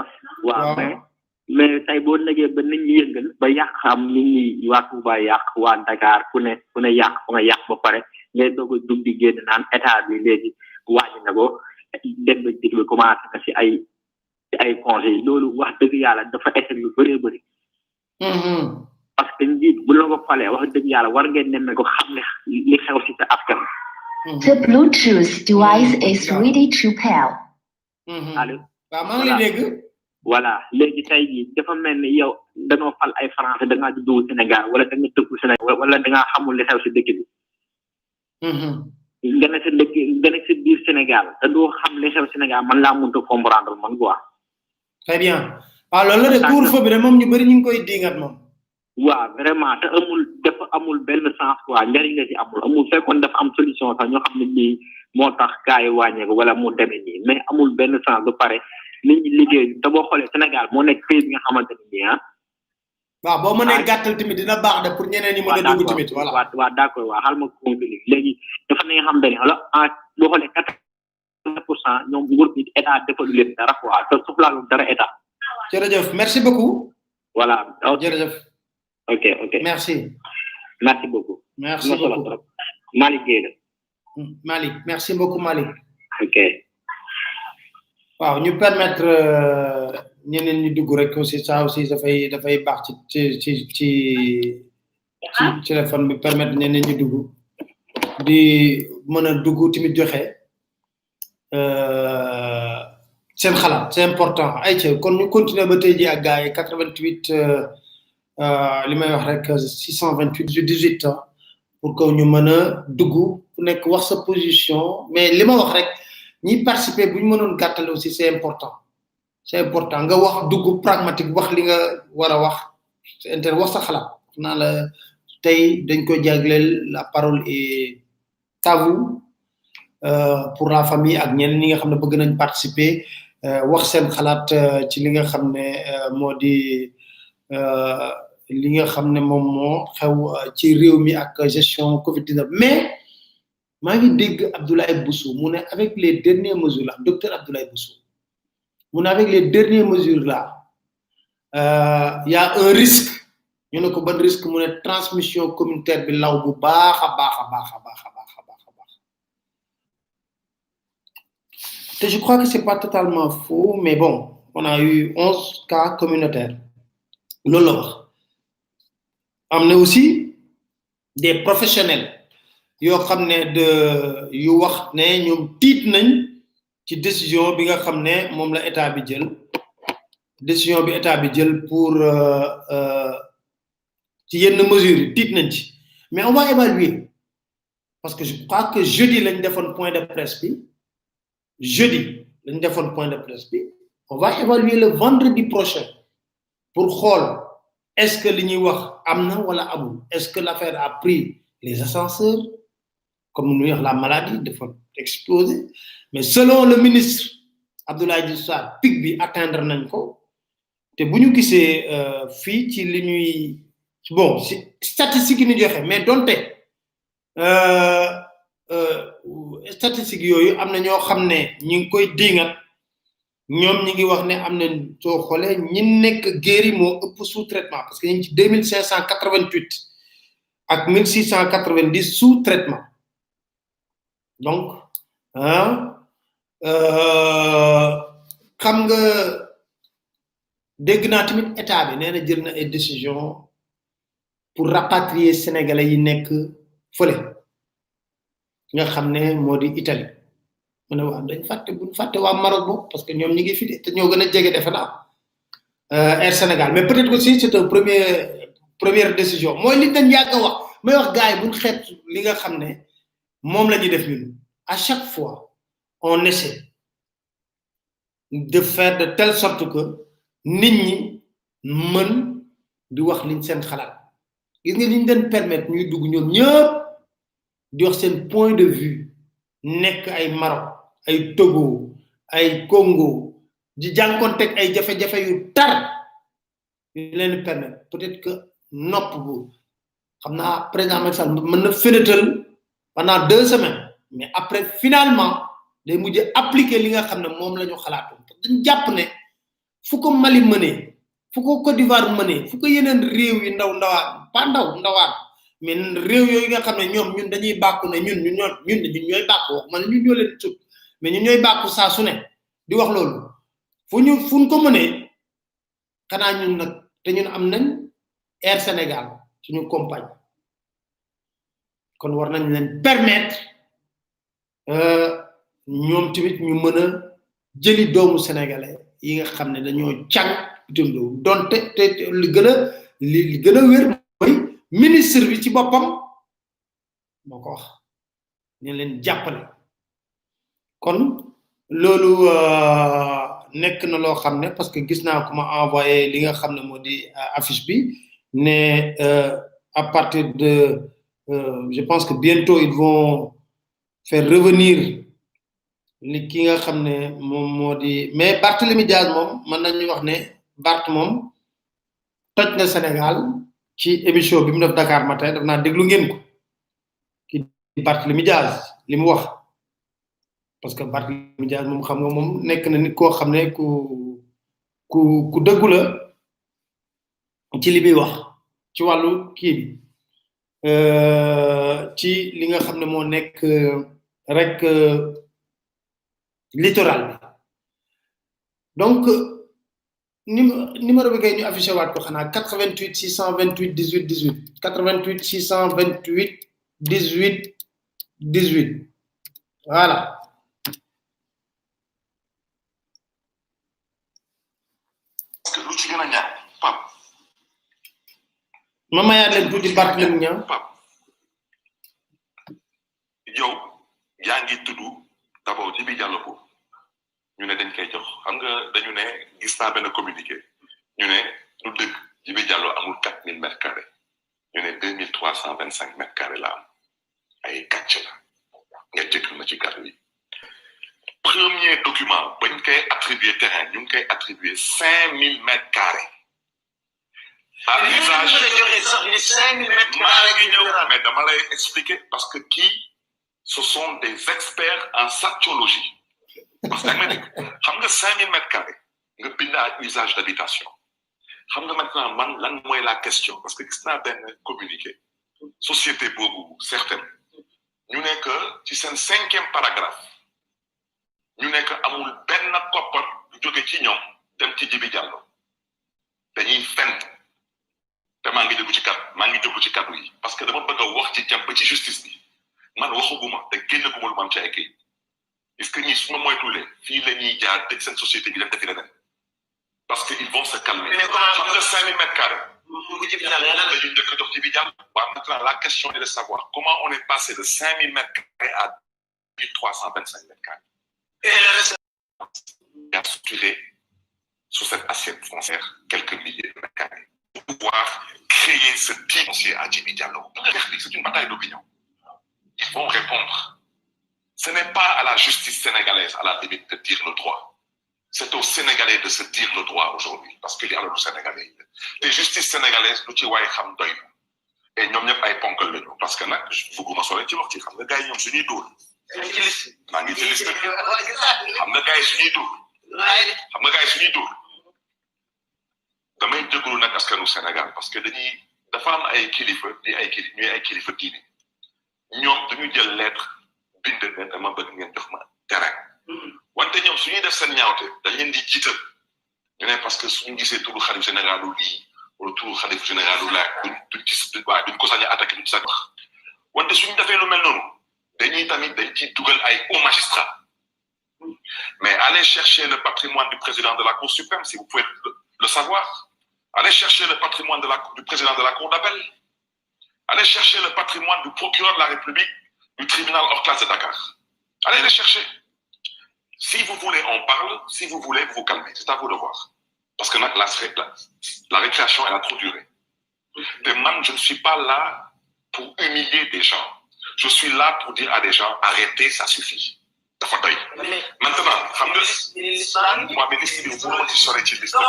waaw mais tey boo négee ba nit ñi yëngal ba yàq am nit ñi waa Touba yàq waa Dakar ku ne yàq fa nga yàq ba pare ngay doog a dugg di génn naan état bi léegi wàññi na ko dem ba digg bi commencé na ci ay congé yi loolu wax dëgg yàlla dafa échec lu bëree bëri. parce que njiit bu la ko falee wax dëgg yàlla war ngeen nemme ko xam ne li xew ci sa askan. The Bluetooth device is ready to pair. allo. waaw maa ngi lay dégg. voilà léegi tey jii dafa mel ni yow dañoo fal ay français da ngaa juddoo Sénégal wala da nga dëkku Sénégal wala da ngaa xamul li xew ci dëkk bi. nga ne sa dëkk nga ne sa biir Sénégal te doo xam li xew Sénégal man laa mënut a comprendre man quoi. très bien waaw loolu la de couvre-feu bi de moom ñu bëri ñu ngi koy dingat moom. waaw vraiment te dafa amul benn sens quoi njariñ la ci amul fekkoon dafa am solution sax ñoo xam ne lii moo tax gars yi wàññeeku wala mu demee nii mais amul benn sens ba pare nit ñi liggéey te boo xoolee Sénégal moo nekk pays bi nga xamante ne nii waaw boo mënee gàttal tamit dina baax de pour ñeneen ñi mën a dugg tamit voilà. waaw d'accord waaw xaaral ma conclure léegi dafa ne nga xam ne boo xoolee 80% ñoom nguur gi état defalu leen dara quoi te soxlaalu dara état. jërëjëf merci beaucoup. voilà jërëjëf. ok merci beaucoup. merci beaucoup Malick Gueye. Malick merci beaucoup Malick. ok. waaw ñu permettre ñeneen ñi dugg rek aussi ça aussi dafay baax ci téléphone bi permettre ñeneen ñi dugg di mën a dugg tamit joxe seen xalaat c'est important ay ci kon ñu continuer ba tey ji ak gars yi 88 li may wax rek 628 18 ans pour que ñu mën a dugg ku nekk wax sa position mais li ma wax rek ñi participer bu ñu mënoon gàttal aussi c'est important nga wax dugg pragmatique wax li nga war a wax wax sa xalaat naa la tey dañ ko jagleel la parole est à vous pour la famille ak ñeneen ñi nga xam ne bëgg nañ participer wax seen xalaat ci li nga xam ne moo di li nga xam ne moom moo xew ci réew mi ak gestion Covid-19 mais maa ngi dégg Abdoulaye Bousso mu ne avec les dernières mesures là docteur Abdoulaye Bousso mu ne avec les dernières mesures là y a un risque ñu ne ko ban risque mu ne transmission communautaire bi law bu baax a baax te je crois que c'est pas totalement faux mais bon on a eu 11 cas communautaires loolu la wax am na aussi des professionnels yoo xam ne yu wax ne ñoom tiit nañ ci décision bi nga xam ne moom la état bi jël pour ci yenn mesures yi tiit nañ ci mais on va évaluer parce que je crois que jeudi lañ defoon point de presse bi on va évaluer le vendredi prochain pour xool est-ce que li ñuy wax am na wala amul est-ce que l'affaire a pris les ascenseurs comme nous dire la maladie dafa exploser mais selon le ministre Abdoulaye Diouf Sarr pic bi atteindre nañ ko te bu ñu gisee fii ci li ñuy bon si statistique yi ñu joxe mais donte statistique yooyu am na ñoo xam ne ñi ngi koy diingat ñoom ñi ngi wax ne am na soo xoolee ñi nekk guéri moo ëpp sous traitement parce que ñu ngi ci 2588 ak 1690 sous traitement donc xam nga dégg naa tamit état bi nee na jël na ay décision pour rapatrier sénégalais yi nekk fële nga xam ne moo di Italie mu ne waaw dañ fàtte buñ fàtte waa Maroc boobu parce que ñoom ñi ngi fi de te ñoo gën a jege defe naa Air Sénégal mais peut-être aussi c'est une première décision mooy li dañ yàgg wax may wax gars yi buñ xeet li nga xam ne moom la ñuy def ñun à chaque fois on essaie de faire de telle sorte que nit ñi mën di wax liñ seen xalaat gis nga liñ leen permettre ñuy dugg ñoom ñëpp di wax seen point de vue nekk ay Maroc ay Togo ay Congo di jànkontek ay jafe-jafe yu tar yu leen permettre peut-être que nopp bu xam naa président Macky Sall mën na fénétal pendant 2 semaines mais après finalement day mujj appliquer li nga xam ne moom la ñu xalaatu dañ jàpp ne fu ko Mali mënee fu ko Côte d'Ivoire mënee fu ko yeneen réew yi ndawaan pas ndawaan mais réew yooyu nga xam ne ñun dañuy bàkku ne ñun ñooy bàkku wax man ñun ñoo leen sut mais ñun ñooy bàkku saa su ne di wax loolu fu ñu ko mënee xanaa ñun nag te ñun am nañ Air Sénégal suñu compagnie kon war nañ leen permettre ñoom tamit ñu mën a jëli doomu sénégalais yi nga xam ne dañoo càng bitim réew donte te li gën a wér mooy ministre bi ci boppam moo ko wax ne leen jàppale kon loolu nekk na loo xam ne parce que gis naa ko ma envoyé li nga xam ne moo di affiche bi ne à partir de je pense que bientôt ils vont faire revenir li ki nga xam ne moom moo di mais Barthélémy Diaz moom mën nañu wax ne Bart moom toj na Sénégal ci émission bi mu def Dakar Matin daf naa déglu ngeen ko ki Barthélémy Diaz li mu wax parce que Barthélémy Diaz moom xam nga moom nekk na nit koo xam ne ku dëggu la ci li muy wax ci wàllu kii bi ci li nga xam ne moo nekk rek littoral bi donc numéro bi kay ñu affiché waat ko xanaa 88 628 18 18 88 628 18 18 voilà parce que lu ci gën a ñaaw Pape ma mayaat leen tuuti Barthélémy ñaa Pape yow yaa ngi tudd d'abord Djibi Diallo ko ñu ne dañ koy jox xam nga dañu ne gis naa benn communiqué ñu ne lu dëgg Djibi Diallo amul 4000 mètres carrés ñu ne 2325 mètres carrés la am ay gàcce la nga jëkkal na ci kàddu yi premier document bañ koy attribuer terrain ñu ngi koy attribuer 5000 mètres carrés à l'usage 5000 mètres carrés mais dama lay expliquer parce que ce sont des experts en saciologie parce que xam nga 5000 mètres carrés nga bind à usage d'habitation xam nga maintenant man lan mooy la question parce que gis naa benn communiqué société boobu certaine ñu ne que ci seen 5e paragraphe ñu ne que amul benn koppar du jóge ci ñoom dem ci Djibi Diallo dañuy fen te maa ngi déglu ci kaddu yi parce que dama bëgg a wax ci jàmm ba ci justice bi man waxuguma te génn guma lu ma am ci ay kayit est-ce que ñii su ma moytuwulee fii la ñuy jaar tëj seen société bi dem defi leneen parce que ils vont se calmer. xam nga 5000 mètres carrés. dañuy njëkk a jox Djibi Diallo. waaw maintenant la question est de savoir comment on est passé de 5000 mètres carrés à 1325 mètres carrés. Et le reste a structuré sous cette assiette foncière quelques milliers de mètres carrés pour pouvoir créer ce type foncier à Djibi Diallo. C'est une bataille d'opinion. Ils vont répondre. Ce n'est pas à la justice sénégalaise, à la limite, de dire le droit. C'est aux Sénégalais de se dire le droit aujourd'hui, parce qu'il y a le Sénégalais. Les justices sénégalaises, nous avons xam doy et ñom ñep ay ponkal lañu parce que nak bëgguma solo ci wax ci xam nga gaay ñom suñuy dóor maa ngi ci liste xam nga gaay suñuy dóor damay jëglu nag askanu Sénégal parce que dafa am ay kilifa ñuy ay kilifa diine ñoom dañu jël lettre bind ne dama bëgg ngeen jox ma terrain wante ñoom suñuy def seen ñaawte dañ leen di jiital ñu ne parce que suñu gisee turu xalif généralu lii wala turu xalif généralu laa duñ ko sañ a attaqué duñ sax wax wante suñu defee lu mel noonu dañ ciy dugal ay hauts magistrats mais allez chercher le patrimoine du président de la Cour suprême si vous pouvez le savoir. Allez chercher le patrimoine du président de la Cour d'appel. Allez chercher le patrimoine du procureur de la République du tribunal hors classe de Dakar. Allez les chercher. Si vous voulez, on parle. Si vous voulez, vous vous calmez. C'est à vous de voir. Parce que la récréation, elle a trop duré. Et man, je ne suis pas là pour humilier des gens. Je suis là pour dire à des gens, arrêtez, ça suffit. Maintenant, moi, mais liste bi bëgguma ci sori ci liste. waaw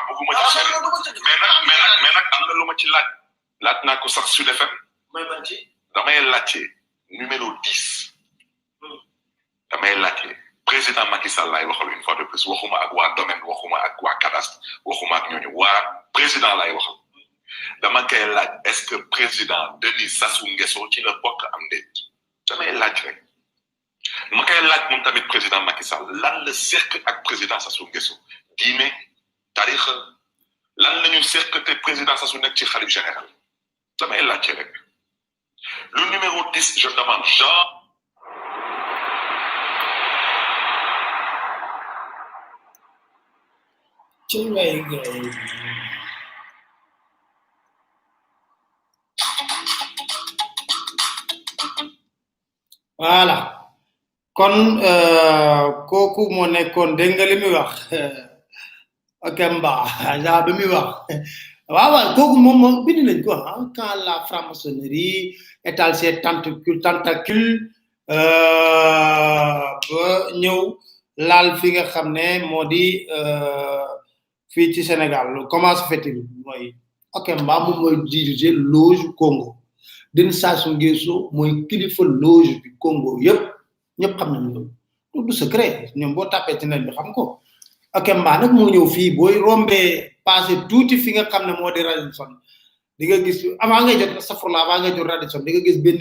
bëgguma ci sori mais nag am na lu ma ci laaj naa ko sax Sud FM damay laajte numéro 10 damay laajte président Macky Sall laay waxal une fois de plus waxuma ak waa domaine waxuma ak waa cadastre waxuma ak ñooñu waa président laay waxal dama koy laaj est-ce que président Denis Sassou Nguesso ci la bokk am déet damay laaj rek ma koy laaj moom tamit président Macky Sall lan la seq ak président Sassou Nguesso diine taarix lan la ñu seq te président Sassou nekk ci xalif général damay laaj rek le numéro 10 je demande Jean. Voilà kon kooku moo nekkoon dégg nga li muy wax Okemba ja bi muy wax waaw kooku moom bind nañ ko quand la franc-maçonnerie étale ses tentacules ba ñëw laal fi nga xam ne moo di fii ci Sénégal comment se fait-il mooy Okemba moom mooy diriger loge Congo Denis Sassou Nguesso mooy kilifa loge bi Congo yëpp ñëpp xam nañ loolu du secret ñoom boo tapé ci net bi xam ko Okemba nag moo ñëw fii booy rombee passé tuuti fi nga xam ne moo di Radisson di nga gis avant ngay jot safrula avant ngay jot Radisson di nga gis benn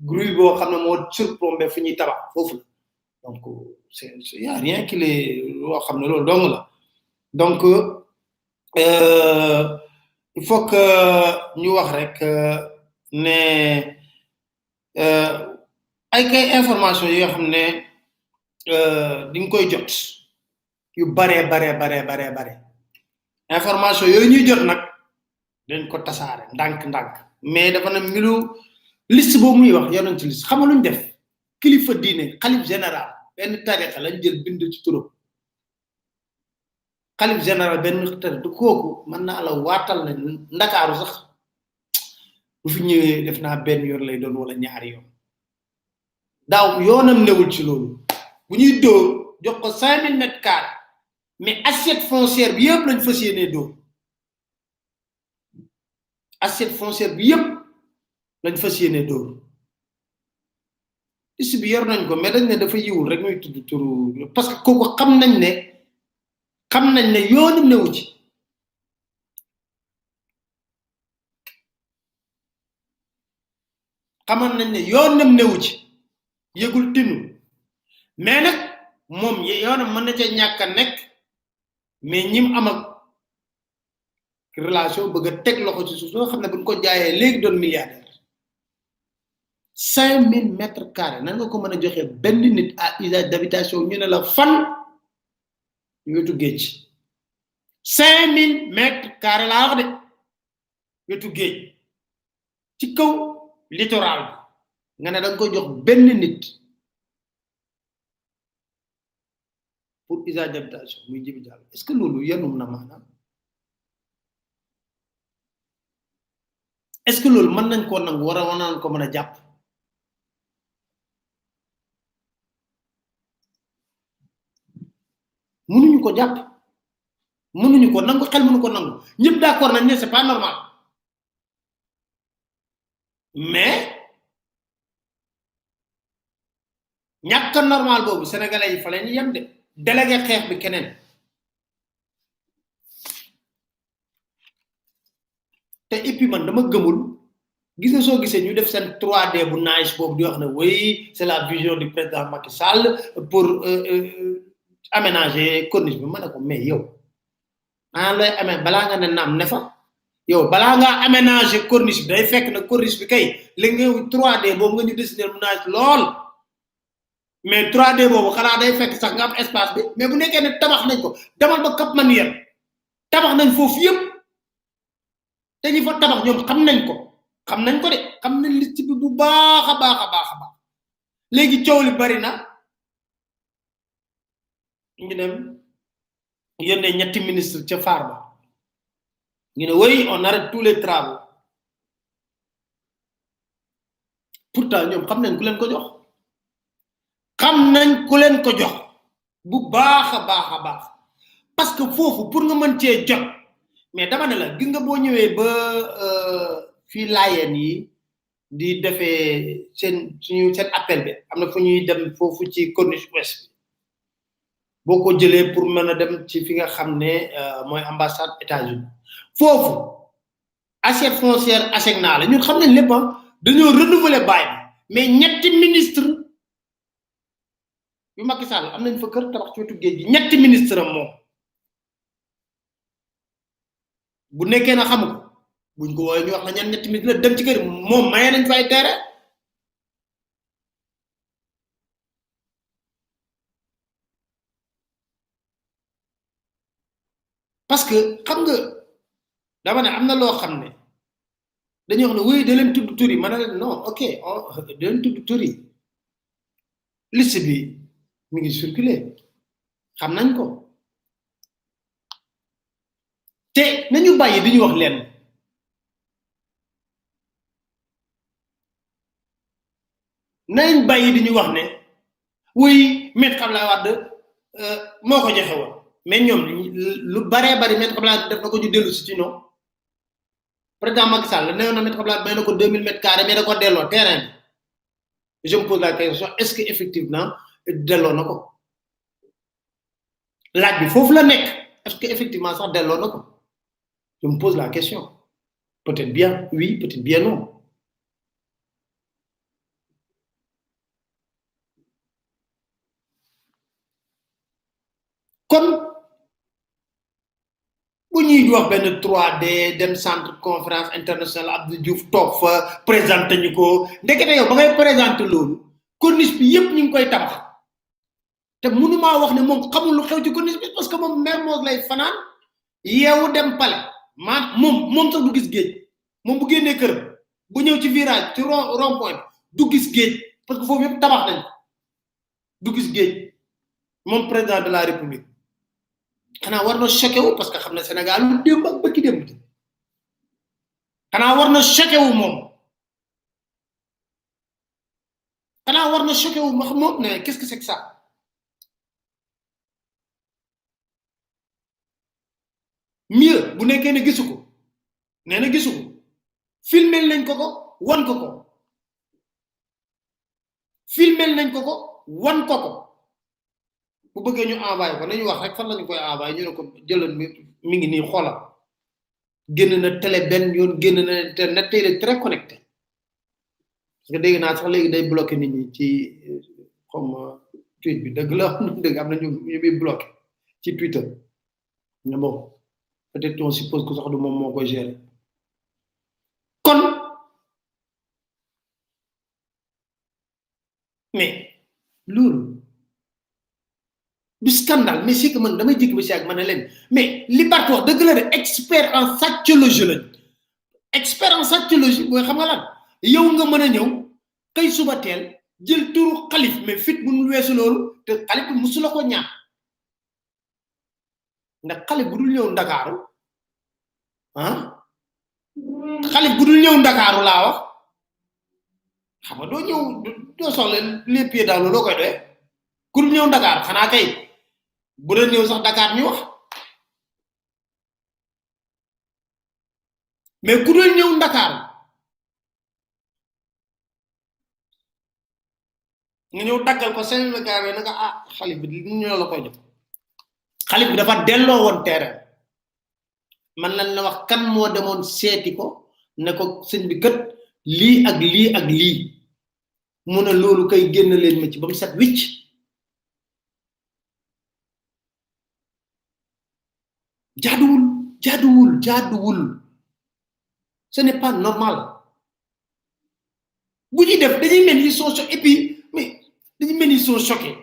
grue boo xam ne moo surplombé fi ñuy tabax foofu la donc c'est y a rien qui les loo xam ne loolu dong la donc il faut que ñu wax rek ne ay kay information yi nga xam ne di nga koy jot yu bare information yooyu ñuy jot nag dañ ko tasaare ndànk mais dafa na mbiru liste boobu muy wax yoon ci liste xam nga luñ def kilifa diine xalif général benn tarixa lañ jël bind ci turam xalif général benn tarixa du kooku mën naa la waatal na ndakaaru sax bu fi ñëwee def naa benn yoon lay doon wala ñaari yoon daaw yoonam newul ci loolu bu ñuy dóor jox ko 5000 mètres carrés mais assiette foncière bi yëpp lañ fas yéenee dóor assiette foncière bi yëpp lañ fas yéenee dóor liste bi yor nañ ko mais dañ ne dafa yiwul rek muy tudd turu parce que kooku xam nañ ne yoonam newu ci xamal nañ ne yoonam newu ci yëgul tinu mais nag moom yoonam mën na ca ñàkk a nekk mais ñim am ak relation bëgg a teg loxo ci suuf soo xam ne buñ ko jaayee léegi doon milliardaire 5000 mètres carrés nan nga ko mën a joxe benn nit à usage d'habitation ñu ne la fan wetu géej 5000 mètres carrés laa wax de wetu géej ci kaw littoral bi nga ne da nga koy jox benn nit pour usage d'habitation muy Djibi Diallo est-ce que loolu yanum na maanaam est-ce que loolu mën nañ koo nangu war nañ ko mën a jàpp mënuñu ko jàpp mënuñu ko nangu xel mënu ko nangu ñëpp d'accord nañ ne c'est pas normal mais ñàkk normal boobu sénégalais yi fa leen yem de délégué xeex bi keneen te et puis man dama gëmul gis nga soo gisee ñu def seen 3D bu nice boobu di wax ne oui c'est la vision du président Macky Sall pour aménager corniche bi ma ne ko mais yow looy amee balaa nga ne naam ne fa yow balaa ngaa aménager corniche bi day fekk na corniche bi kay li nga 3D boobu nga ñu dessiner mu nice lool mais 3D bobu xala day fekk sax nga am espace bi mais bu nekké ne tabax nañ ko demal ba Cap Manuel tabax nañ fofu yépp té ñi fa tabax ñom xam nañ ko de xam nañ liste bi bu baaxa baaxa baaxa baax légui ciow li bari na ñu dem yone ñetti ministre ci farba ñu ne oui on arrête tous les travaux pourtant ñom xam nañ ku leen ko jox bu baaxa baaxa baax parce que fofu pour nga mën ci jot mais dama ne la gis nga bo ñëwé ba fi layen yi di défé sen appel bi amna fu ñuy dem fofu ci corniche ouest boko jëlé pour mëna dem ci fi nga xamné moy ambassade États-Unis fofu assiette foncière asegna la ñun xam nañ lépp dañu renouveler bay mais ñetti ministre yu Macky Sall am nañ fa kër tabax ci wetu geej gi ñetti ministre mom bu nekké na xamuko buñ ko woy ñu wax la ñan ñetti ministre dem ci kër mom mayé nañ fay téré parce que xam nga dama ne amna lo xamné dañu wax ne oui da leen tuddu turi man non ok da leen tuddu turi liste bi mi ngi circuler xam nañ ko té nañu bayyi diñu wax len nañ bayyi diñu wax né oui met xam la wad moko joxé won mais ñom lu bare bari met xam la def nako ñu delu ci non président Macky Sall néw na met xam la bay nako 2000 mètres carrés mais da ko delo terrain je me pose la question est-ce que effectivement delo nako laaj bi fofu la nek est-ce que effectivement sax delo nako je me pose la question peut-être bien oui peut-être bien non kon bu ñuy wax ben 3D dem centre conférence internationale Abdou Diouf tok fa présenter ñuko ndekete yow ba ngay présenter lolu corniche bi yépp ñu ngi koy tabax té mënuma wax né mom xamul lu xew ci corniche bi parce que mom Mermoz lay fanan yewu dem palais mom sax du gis geej mom bu génné kër bu ñëw ci virage ci rond point du gis geej parce que fofu yépp tabax nañ du gis geej mom président de la république xana warna choqué wu parce que xamna Sénégal lu demb ak bëkki demb xana warna choqué wu mom xana warna choqué wu mom né qu'est-ce que c'est que ça mieux bu nekké né gisuko néna gisuko filmel nañ ko won ko filmel nañ ko won ko bu bëggé ñu envoyer ko nañu wax rek fan lañ koy envoyer ñu ko jëlal mi ngi ni xolal genn na télé ben yoon genn na internet télé très connecté parce que dégg na sax légui day bloquer nit ñi ci comme tweet bi deug la deug am na ñu bi bloquer ci Twitter mais bon peut-être on suppose que sax du mom moko gérer kon mais loolu du scandale mais c'est que man damay jikk ba ci ak mané len mais li Bart wax deug la de expert en sacologie lañ expert en sacologie boy xam nga lan yow nga mëna ñew kay suba tel jël turu khalif mais fit bu ñu wessu lolu te khalif musu la ko ñaan ndax khalif bu dul ñew Dakaru han khalif bu dul ñew Dakaru la wax xam nga do ñew do soxla les pieds dans l'eau koy doy ku dul ñew Dakar xana kay bu doon ñew sax Dakar ñu wax mais ku doon ñew Dakar nga ñew daggal ko sen le gaawé nga ah xalif bi ñu la koy def xalif bi dafa dello won terrain man lañ la wax kan mo demone séti ko ne ko señ bi kët li ak li mu ne lolu kay genn leen ma ci bam set wicc jadouul ce n'est pas normal bu ñi def dañuy melni ils sont et puis mais dañuy melni sont choqués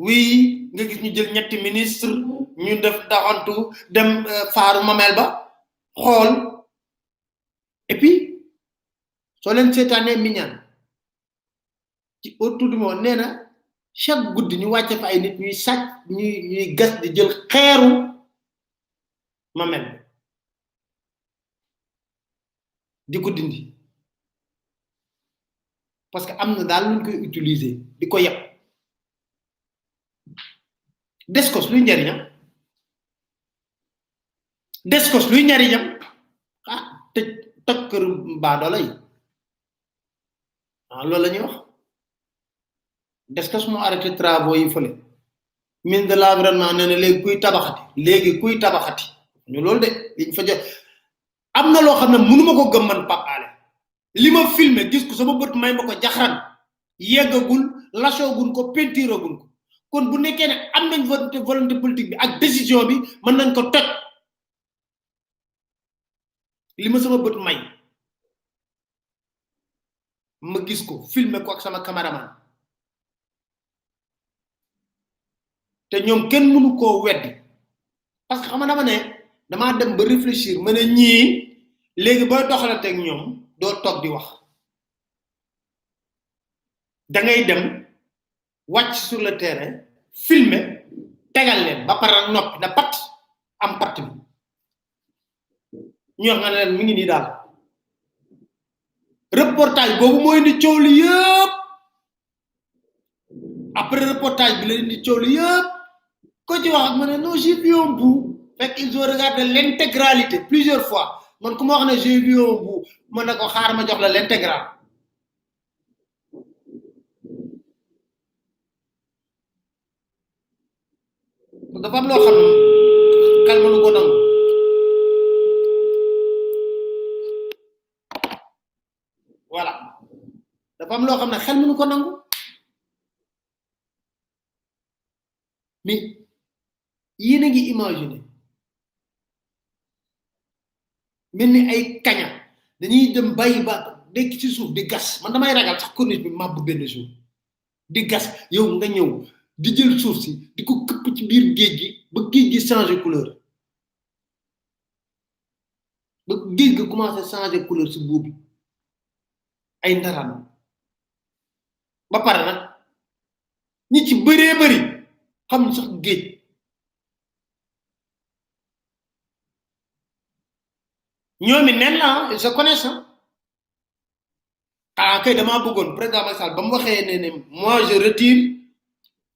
oui nga gis ñu jël ñetti ministre ñu def taxantu dem faaru mamel ba xol et puis so len sétané miñan ci autour du monde néna chaque guddi ñu wacce fa ay nit ñuy sacc ñuy gas di jël xéeru mamel di ko dindi parce que amna dal luñ koy utiliser diko yapp descos luy ñariñam descos luy ñariñam ah te tok keur ba do lay ah lolu lañuy wax descos mo arrêté travaux yi fele min de l'environnement néna légui kuy tabaxati ñu lolu de liñ fa jox amna lo xamne mënuma ko gëm man Pape Alé lima filmé gis ko sama bëtt may mako jaxran yeggagul lasogul ko pentiragul ko kon bu nekké né am nañ volonté politique bi ak décision bi mën nañ ko toj lima sama bëtt may ma gis ko filmé ko ak sama cameraman té ñom kenn mënu ko wéddi parce que xama dama né dama dem ba réfléchir mané ñi légui boy doxalante ak ñom do tok di wax da ngay dem wacc sur le terrain filmer tégal len ba para nopi na pat am pat bi ñu wax nga len mi ngi ni dal reportage bobu moy ni ciow li yépp après reportage bi la ni ciow li yépp ko ci wax ak mané non j'ai vu un bout fait qu'ils ont regardé l'intégralité plusieurs fois man kuma wax né j'ai vu un bout man nako xaar ma jox la l'intégral dafa am lo xam kalma lu ko nang voilà dafa am lo xam xel mënu ko nangu mais yéne ngi imaginer melni ay kaña dañuy dem bayyi ba dekk ci suuf di gas man damay ragal sax corniche bi mabbu benn jour di gas yow nga ñew di jël suuf si di ko këpp ci biir géej gi ba géej gi changer couleur ba géej gi commencé changer couleur ci boobu ay ndaram ba pare nag ñi ci bëree bëri xam sax géej ñoomi nen la ils se connaissent ah kay dama bëggoon président Macky Sall bam waxé né moi je retire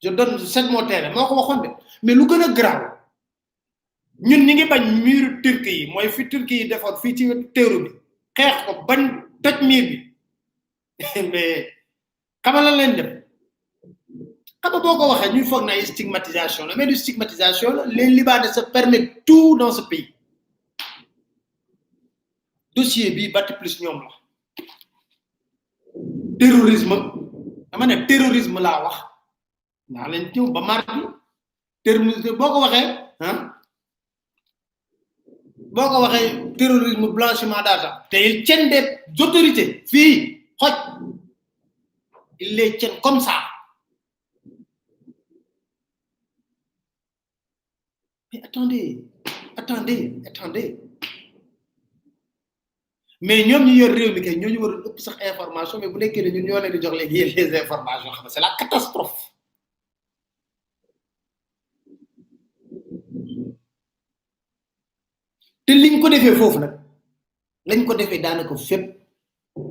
je donne 7 mois terrain moko waxon de mais lu gëna graw ñun ñi ngi bañ mur turki yi moy fi turki yi defon fi ci téru bi xex ko bañ toj mur bi mais xamal lañ def xaba boko waxé ñuy fogg na stigmatisation la mais du stigmatisation la les libanais se permettent tout dans ce pays dossier bi bat plus ñom la terrorisme dama né terrorisme la wax na len ci ba mardi terrorisme boko waxé hein boko waxé terrorisme blanchiment d'argent té ils tiennent des autorités fi xoj ils les tiennent comme ça mais attendez mais ñom ñu yor réew mi kay ñoo ñu war ëpp sax information mais bu nekké ñun ñoo leen di jox les informations xam c'est la catastrophe té liñ ko défé fofu nak lañ ko défé danaka fépp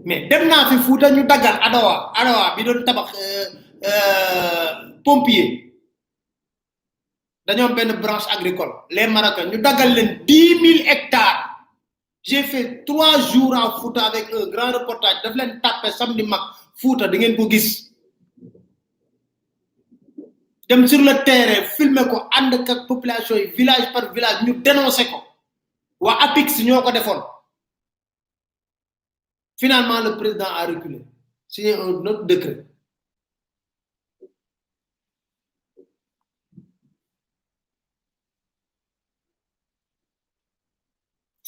mais dem na fi Fouta ñu dagal Adowa bi doon tabax pompier dañu am ben branche agricole les Marocains ñu dagal leen 10 000 hectares. J'ai fait 3 jours en Fouta avec un grand reportage. Daf len tapé samedi mak Fouta di ngeen ko gis. Dem sur le terrain filmer ko and ak population yi village par village ñu dénoncer ko. Wa Apix ñoko défon. Finalement le président a reculé. Signé un autre décret.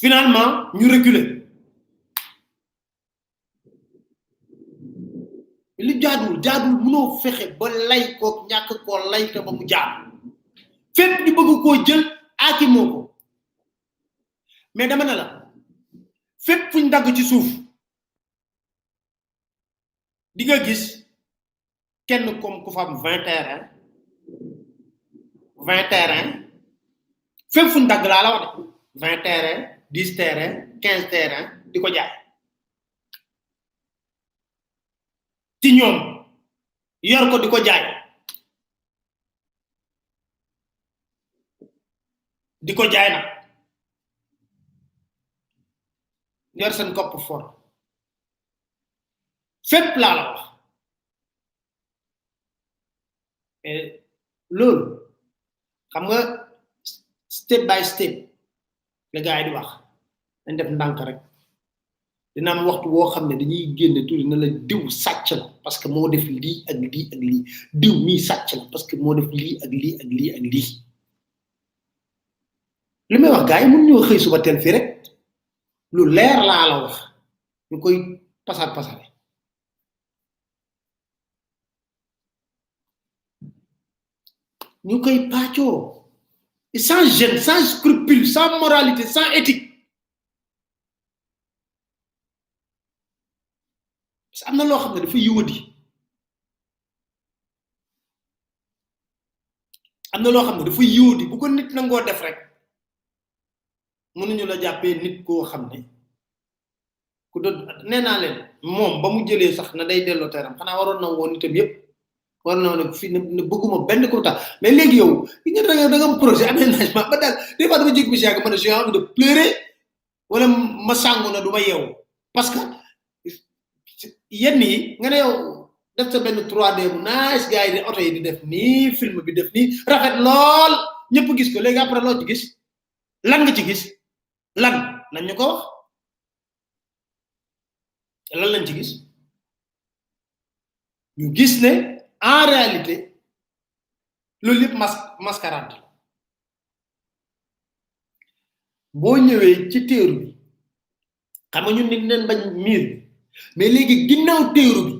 Finalement, nous reculons. li jaadul mënoo fexe ba lay ko ñàkk koo lay te ba mu jaar fépp ñu bëgg koo jël aaki moo ko mais dama ne la fépp fuñ dagg ci suuf di nga gis kenn comme ku fa am 20 terrain fépp fuñ dagg laa la wax de 20 terrain 10 terrain 15 terrain di ko jaay ci ñoom yor ko di ko jaay nag yor seen kopp for fépp laa la wax loolu xam nga step by step la gars yi di wax dañ def ndànk rek dina am waxtu woo xam ne dañuy génne tuuti na la diw sàcc la parce que moo def lii ak lii ak lii diw mii sàcc la parce que moo def lii ak lii ak lii ak lii li may wax gars yi mun ñoo xëy suba teel fii rek lu leer laa la wax ñu koy pasare ñu koy pàccoo sans gêne sans scrupule sans moralité sans éthique parce que am na loo xam ne dafa yiwadi bu ko nit nangoo def rek mënuñu la jàppee nit koo xam ne ku doon nee naa leen moom ba mu jëlee sax na day delloo teram xanaa waroon na woon nitam yépp war na ne fii ne bëgguma benn kurta mais léegi yow li nga da nga am projet aménagement ba daal des fois dama jékki bi si yàgg ma ne j'ai envie de pleurer wala ma sàngu na du ma yeewu parce que yenn yi nga ne yow def sa benn 3D bu nice gars yi di oto yi di def nii film bi def nii rafet lool ñëpp gis ko léegi après loo ci gis lan nga ci gis lan nañ ñu ko wax lan lañ ci gis ñu gis ne en réalité loolu yëpp mascarade boo ñëwee ci téeru bi xam nga ñun nit neen bañ miir bi mais léegi ginnaaw téeru bi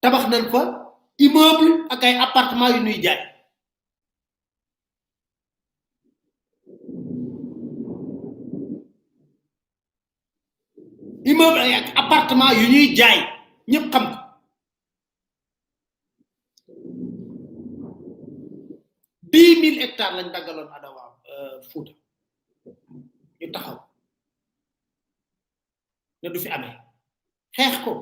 tabax nañ fa immeuble ak ay appartement yu ñuy jaay immeuble ak appartement yu ñuy jaay ñëpp xam ko 10,000 hectares lañ daggaloon Adawa Fouta ñu taxaw ne du fi amee xeex ko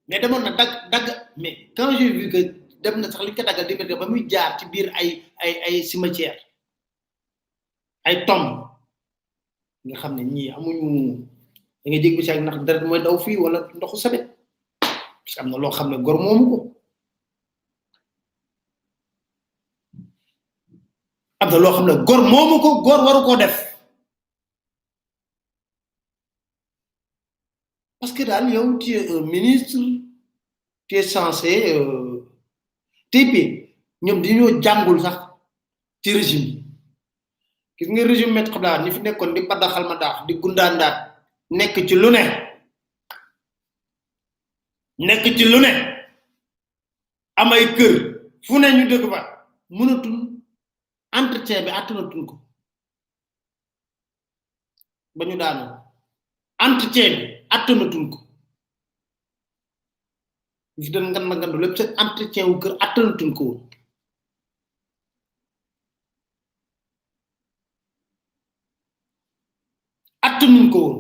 mais demoon na dagg mais quand j'ai vu que dem na sax li ko daggal diggante ba muy jaar ci biir ay cimetière ay tombe nga xam ne ñii amuñu da nga jég bi si ak ndax deret mooy daw fii wala ndoxu sabet parce que am na loo xam ne gor moomu ko am na loo xam ne gor moomu ko gor waru koo def parce que daal yow tu es un ministre tu es censé TP ñoom dañoo jàngul sax ci régime gis nga régime met xabla ñi fi nekkoon di badaxal ma daax di gundaandaat nekk ci lu ne amay kër fu ne ñu dëkk fa mënatul entretien bi attanatuñ ko ba ñu daanu entretien bi attanatuñ ko ñu fi doon ngandu lépp seen entretien wu kër attanatuñ ko woon attanuñ ko woon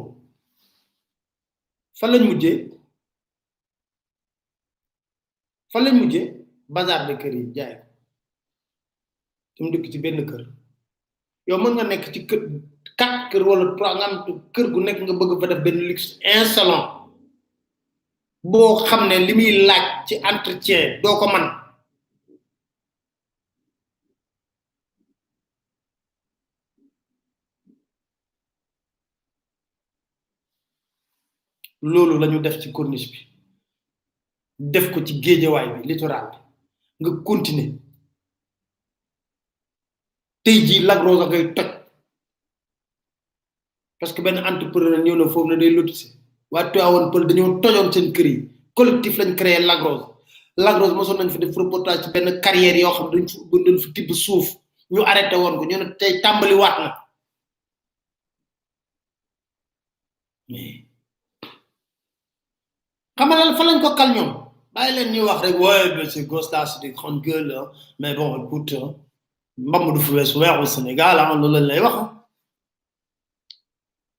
fan lañ mujjee bazar de kër yi jaay ko mu dëkk ci benn kër yow mën nga nekk ci kër 4 kër wala 3 nga am kër gu nekk nga bëgg fa def benn luxe insolent boo xam ne li muy laaj ci entretien doo ko man loolu lañu def ci corniche bi def ko ci géejawaay bi littoral bi nga continuer tey jii Lac Rose ngay toj parce que ben entrepreneur ñëw na foofu na day lotissé waa Tivaouane Peulh dañoo tojoon seen kër yi collectif lañ créé Lagros mosoon nañ fi def reportage ci benn carrière yoo xam dañ fi doon fi tibb suuf ñu arrêté woon ko ñu ne tey tàmbali waat na mais xamalal fa lañ ko kal ñoom bàyyi leen ñuy wax rek ouais mais ces gosses là c'est des grandes gueules hein. Mais bon écoute mbam du fi weesu weer au Sénégal hein, loolu lañ lay wax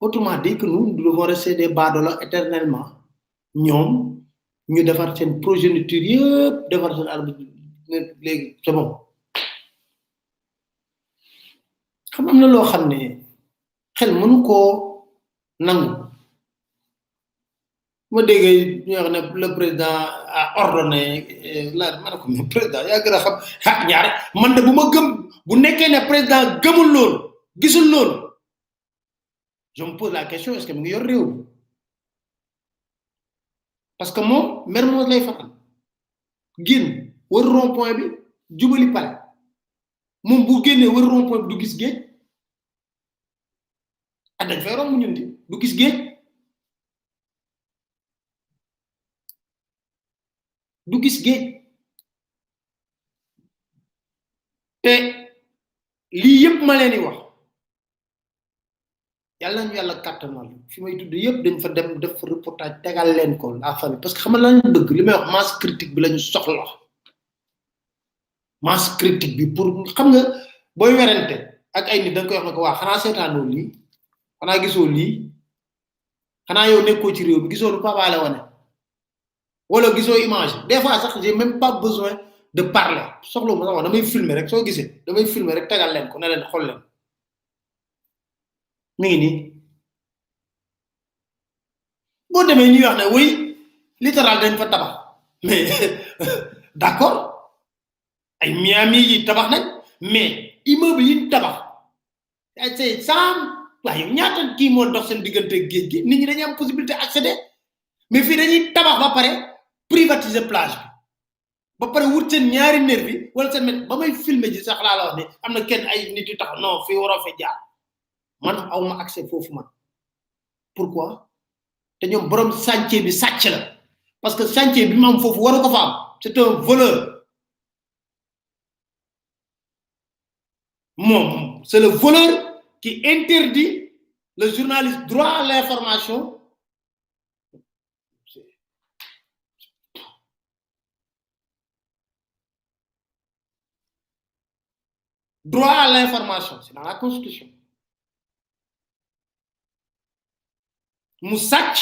autrement dit que nous devons rester des badolas éternellement ñoom ñu defar seen progéniture yëpp defar seen arbre léegi c'est bon xam am na loo xam ne xel mënu koo nangu ma déggee ñu wax ne le président a ordonné la ma ne ko mais président yaa gën a xam ah ñaar man de bu ma gëm bu nekkee ne président gëmul loolu gisul loolu je me pose la question est-ce que mu ngi yor réew mi parce que moom Mermoz lay faral génn wër rond point bi jubali pare moom bu génnee wër rond point bi du gis géej ak dañ fay romb ñun di du gis géej du gis géej te lii yëpp ma leen di wax yàlla nañu yàlla kàttanal fi may tudd yëpp dañ fa dem def fa reportage tegal leen ko la famille parce que xam nga lañu bëgg li may wax masse critique bi lañu soxla masse critique bi pour xam nga booy werante ak ay nit da nga koy wax ne ko waa xanaa seetaanoo lii xanaa gisoo lii xanaa yow nekkoo ci réew bi gisoo lu Papa la wane wala gisoo image des fois sax j'ai même pas besoin de parler soxla ma sax wax damay filmer rek soo gisee damay filmer rek tegal leen ko ne leen xool leen mi ngi nii boo demee ñuy wax ne oui littoral dañ fa tabax mais d'accord ay Miami yi tabax nañ mais immeuble yi tabax ay say sam waaye ñaata kii moo dox seen diggante géej gi nit ñi dañuy am possibilité accéder mais fii dañuy tabax ba pare privatiser plage bi ba pare wut seen ñaari nervi wala seen met ba may filmer ji sax laa la wax ne am na kenn ay nit yu tax non fii waroo fi jaar man awma accès foofu man pourquoi te ñoom borom chantier bi sàcc la parce que chantier bi mu am foofu waru ko fa am c'est un voleur moom c'est le voleur qui interdit le journaliste droit à l'information droit à l'information c'est dans la constitution mu sàcc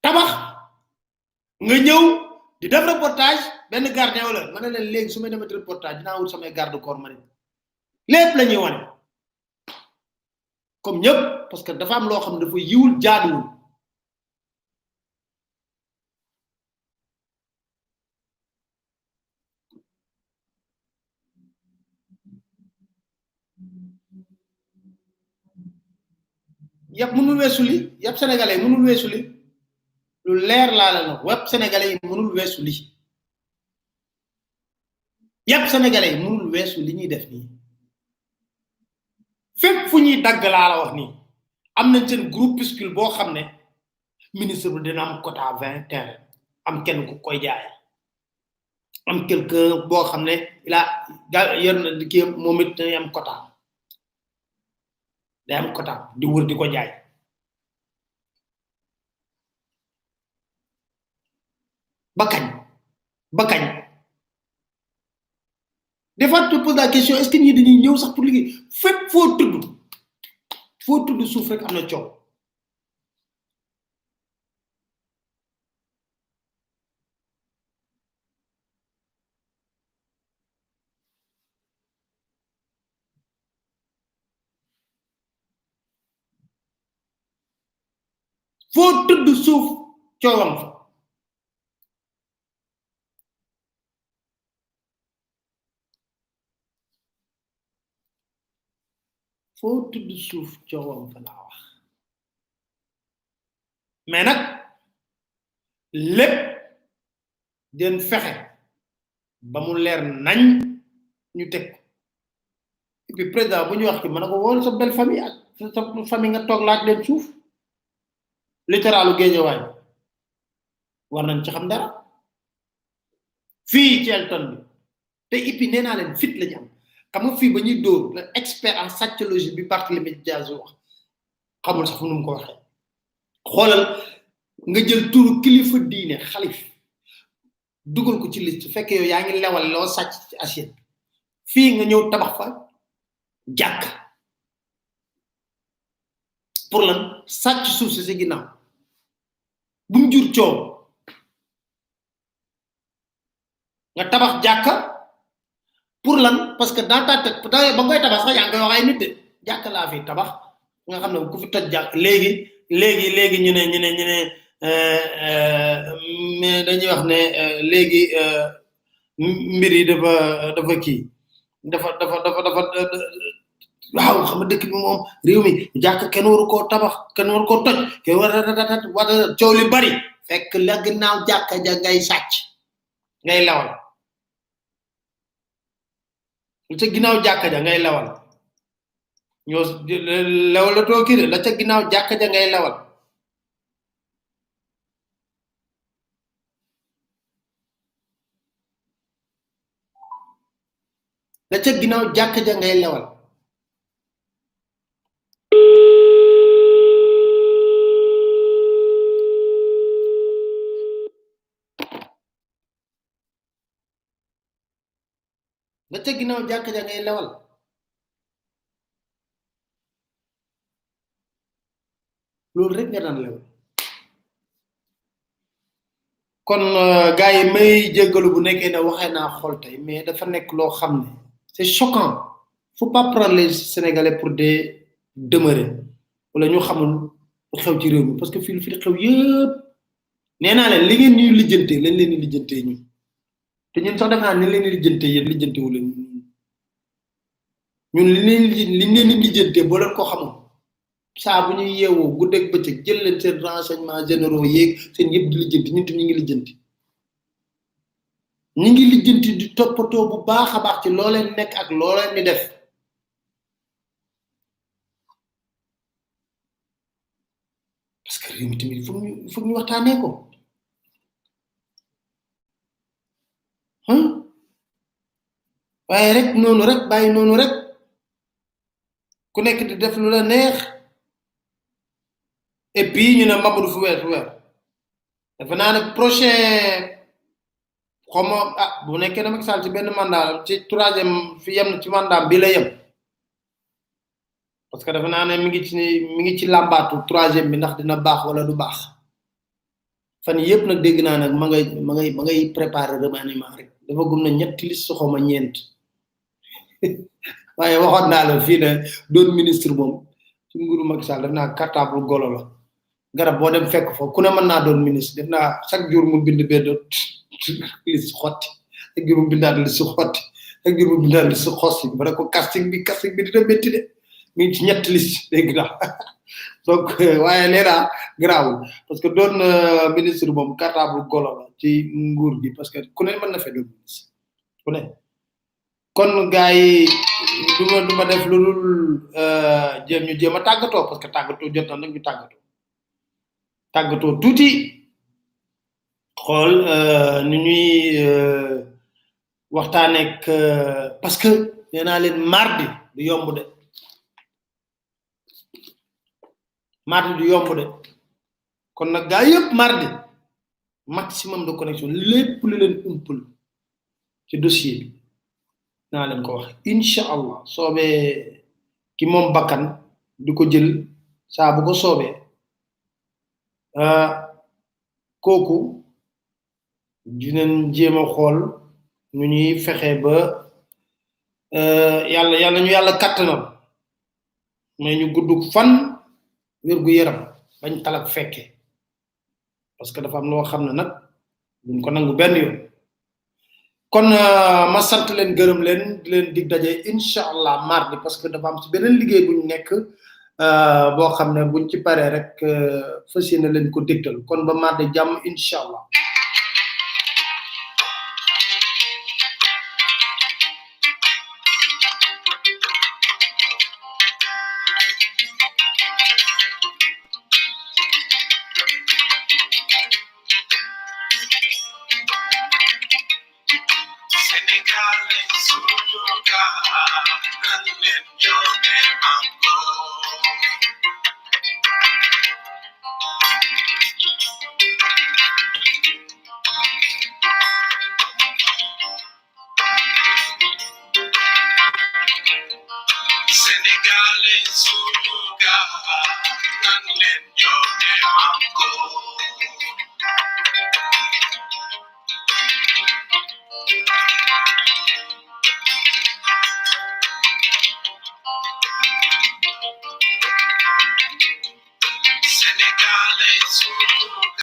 tabax nga ñëw di def reportage benn gardien wala ma ne leen léegi su may demee reportage dinaa wut samay garde corps ma ne lépp la ñuy wane comme ñëpp parce que dafa am loo xam ne dafa yiwul jaaduwul yàpp mënul weesu li yàpp sénégalais yi mënul weesu li lu leer laa la wax web sénégalais yi mënul weesu li yàpp sénégalais yi mënul weesu li ñuy def nii fépp fu ñuy dagg laa la wax nii am nañ seen groupuscule boo xam ne ministre bi dina am quota 20 terrain am kenn ku koy jaay am quelqu'un boo xam ne il a yor na kii moom it day am quota day am quota di wër di ko jaay ba kañ des fois tu poses la question est-ce que ñi dañuy ñëw sax pour liggéey fépp foo tudd suuf rek am na coow foo tudd suuf coowam fa foo tudd suuf coowam fa laa wax mais nag lépp den fexe ba mu leer nañ ñu teg et puis président bu ñu wax ci mën na ko wool sa belle famille ak sa famille nga toog laaj leen suuf littéralu Guédiawaye war nañ ci xam dara fii ci Elton bi te ipi nee naa leen fit lañu am xam nga fii ba ñuy dóor le expert en sacologie bi Barthélémy Dias wax xamul sax nu mu ko waxee xoolal nga jël turu kilifa diine xalif dugal ko ci liste fekk yow yaa ngi lewal loo sàcc ci assiette fii nga ñëw tabax fa jàkk pour lan sàcc suuf si ginnaaw bu mu jur coow nga tabax jàkka pour lan parce que dans ta tête ba ngoy tabax sax yaa ngi koy wax ay nit de jàkk laa fi tabax nga xam ne ku fi toj jàkk léegi ñu ne mais dañuy wax ne léegi mbir yi dafa kii dafa waaw xam nga dëkk bi moom réew mi jàkk kenn waru koo tabax kenn waru koo toj kenn war a coow li bari fekk la ginnaaw jàkka ja ngay sàcc ngay lawal lu ca ginnaaw jàkka ja ngay lawal ñoo lawal la too kii de la ca ginnaaw jàkka ja ngay lawal la ca ginnaaw jàkka ja ngay lawal la ca ginnaaw jàkka ja ngay lawal loolu rek nga daan lewal kon gars yi may jéggalu bu nekkee ne waxee naa xool tey mais dafa nekk loo xam ne c'est choquant faut pas prendre les Sénégalais pour des demeurés wala ñu xamul xew ci réew mi parce que fii lu fi xew yëpp nee naa leen li ngeen ñuy lijjantee lañ leen di lijjantee ñun te ñun sax def naa ne leen di lijjantee yéen lijjante wu leen ñun li leen di lijjantee boo leen ko xamul saa bu ñuy yeewoo guddeeg bëccëg jël leen seen renseignements généraux yeeg seen yëpp di lijjanti ñun tam ñu ngi lijjanti di toppatoo bu baax a baax ci loo leen nekk ak loo leen di def parce que réew mi tamit foog ñu waxtaanee ko waaye rek noonu rek bàyyi noonu rek ku nekk di def lu la neex et puis ñu ne Mamadou fu weer dafa naa ne prochain xawma bu nekkee na Macky Sall ci benn mandat ci troisième fi yem ci mandat bi la yem parce que dafa naa ne mi ngi ci làmbaatu troisième bi ndax dina baax wala du baax fan yëpp nag dégg naa nag ma ngay préparer remaniement rek dafa gum na ñetti liste xawma ñeent waaye waxoon naa la fii ne doon ministre moom ci nguuru Macky Sall def naa cartable golo la garab boo dem fekk foofu ku ne mën naa doon ministre def naa chaque jour mu bind benn liste xotti chaque jour mu bindaat liste xotti chaque jour mu bindaat liste xosti ba ne ko casting bi dina métti de mi ngi ci ñetti liste dégg naa donc waaye nee naa garaawul parce que doon ministre moom cartable golo la ci nguur gi parce que ku ne mën na fee doon ministre ku ne kon gars yi duma def lu dul jéem a tàggatoo parce que tàggatoo jot na nag ñu tàggatoo tuuti xool ni ñuy waxtaaneek parce que nee naa leen mardi du yomb de kon nag gars yëpp mardi maximum de connexion lépp lu leen umpul ci dossier bi naa leen ko wax incha allah soobee ki moom bakkan di ko jël saa bu ko soobee kooku dinañ jéem a xool nu ñuy fexe ba yàlla ñu yàlla kattanal mais ñu gudd fan wér gu yaram bañ talak fekke parce que dafa am loo xam ne nag duñ ko nangu benn yoon kon ma sant leen gërëm leen di leen dig daje incha allah mardi parce que dafa am ci beneen liggéey buñ nekk boo xam ne buñ ci paree rek fas yéene leen ko dégtal kon ba mardi jàmm incha allah Senegal is Sunuga, Nanlen Yone Mango. Senegal is Sunuga, Nanlen Yone Mango.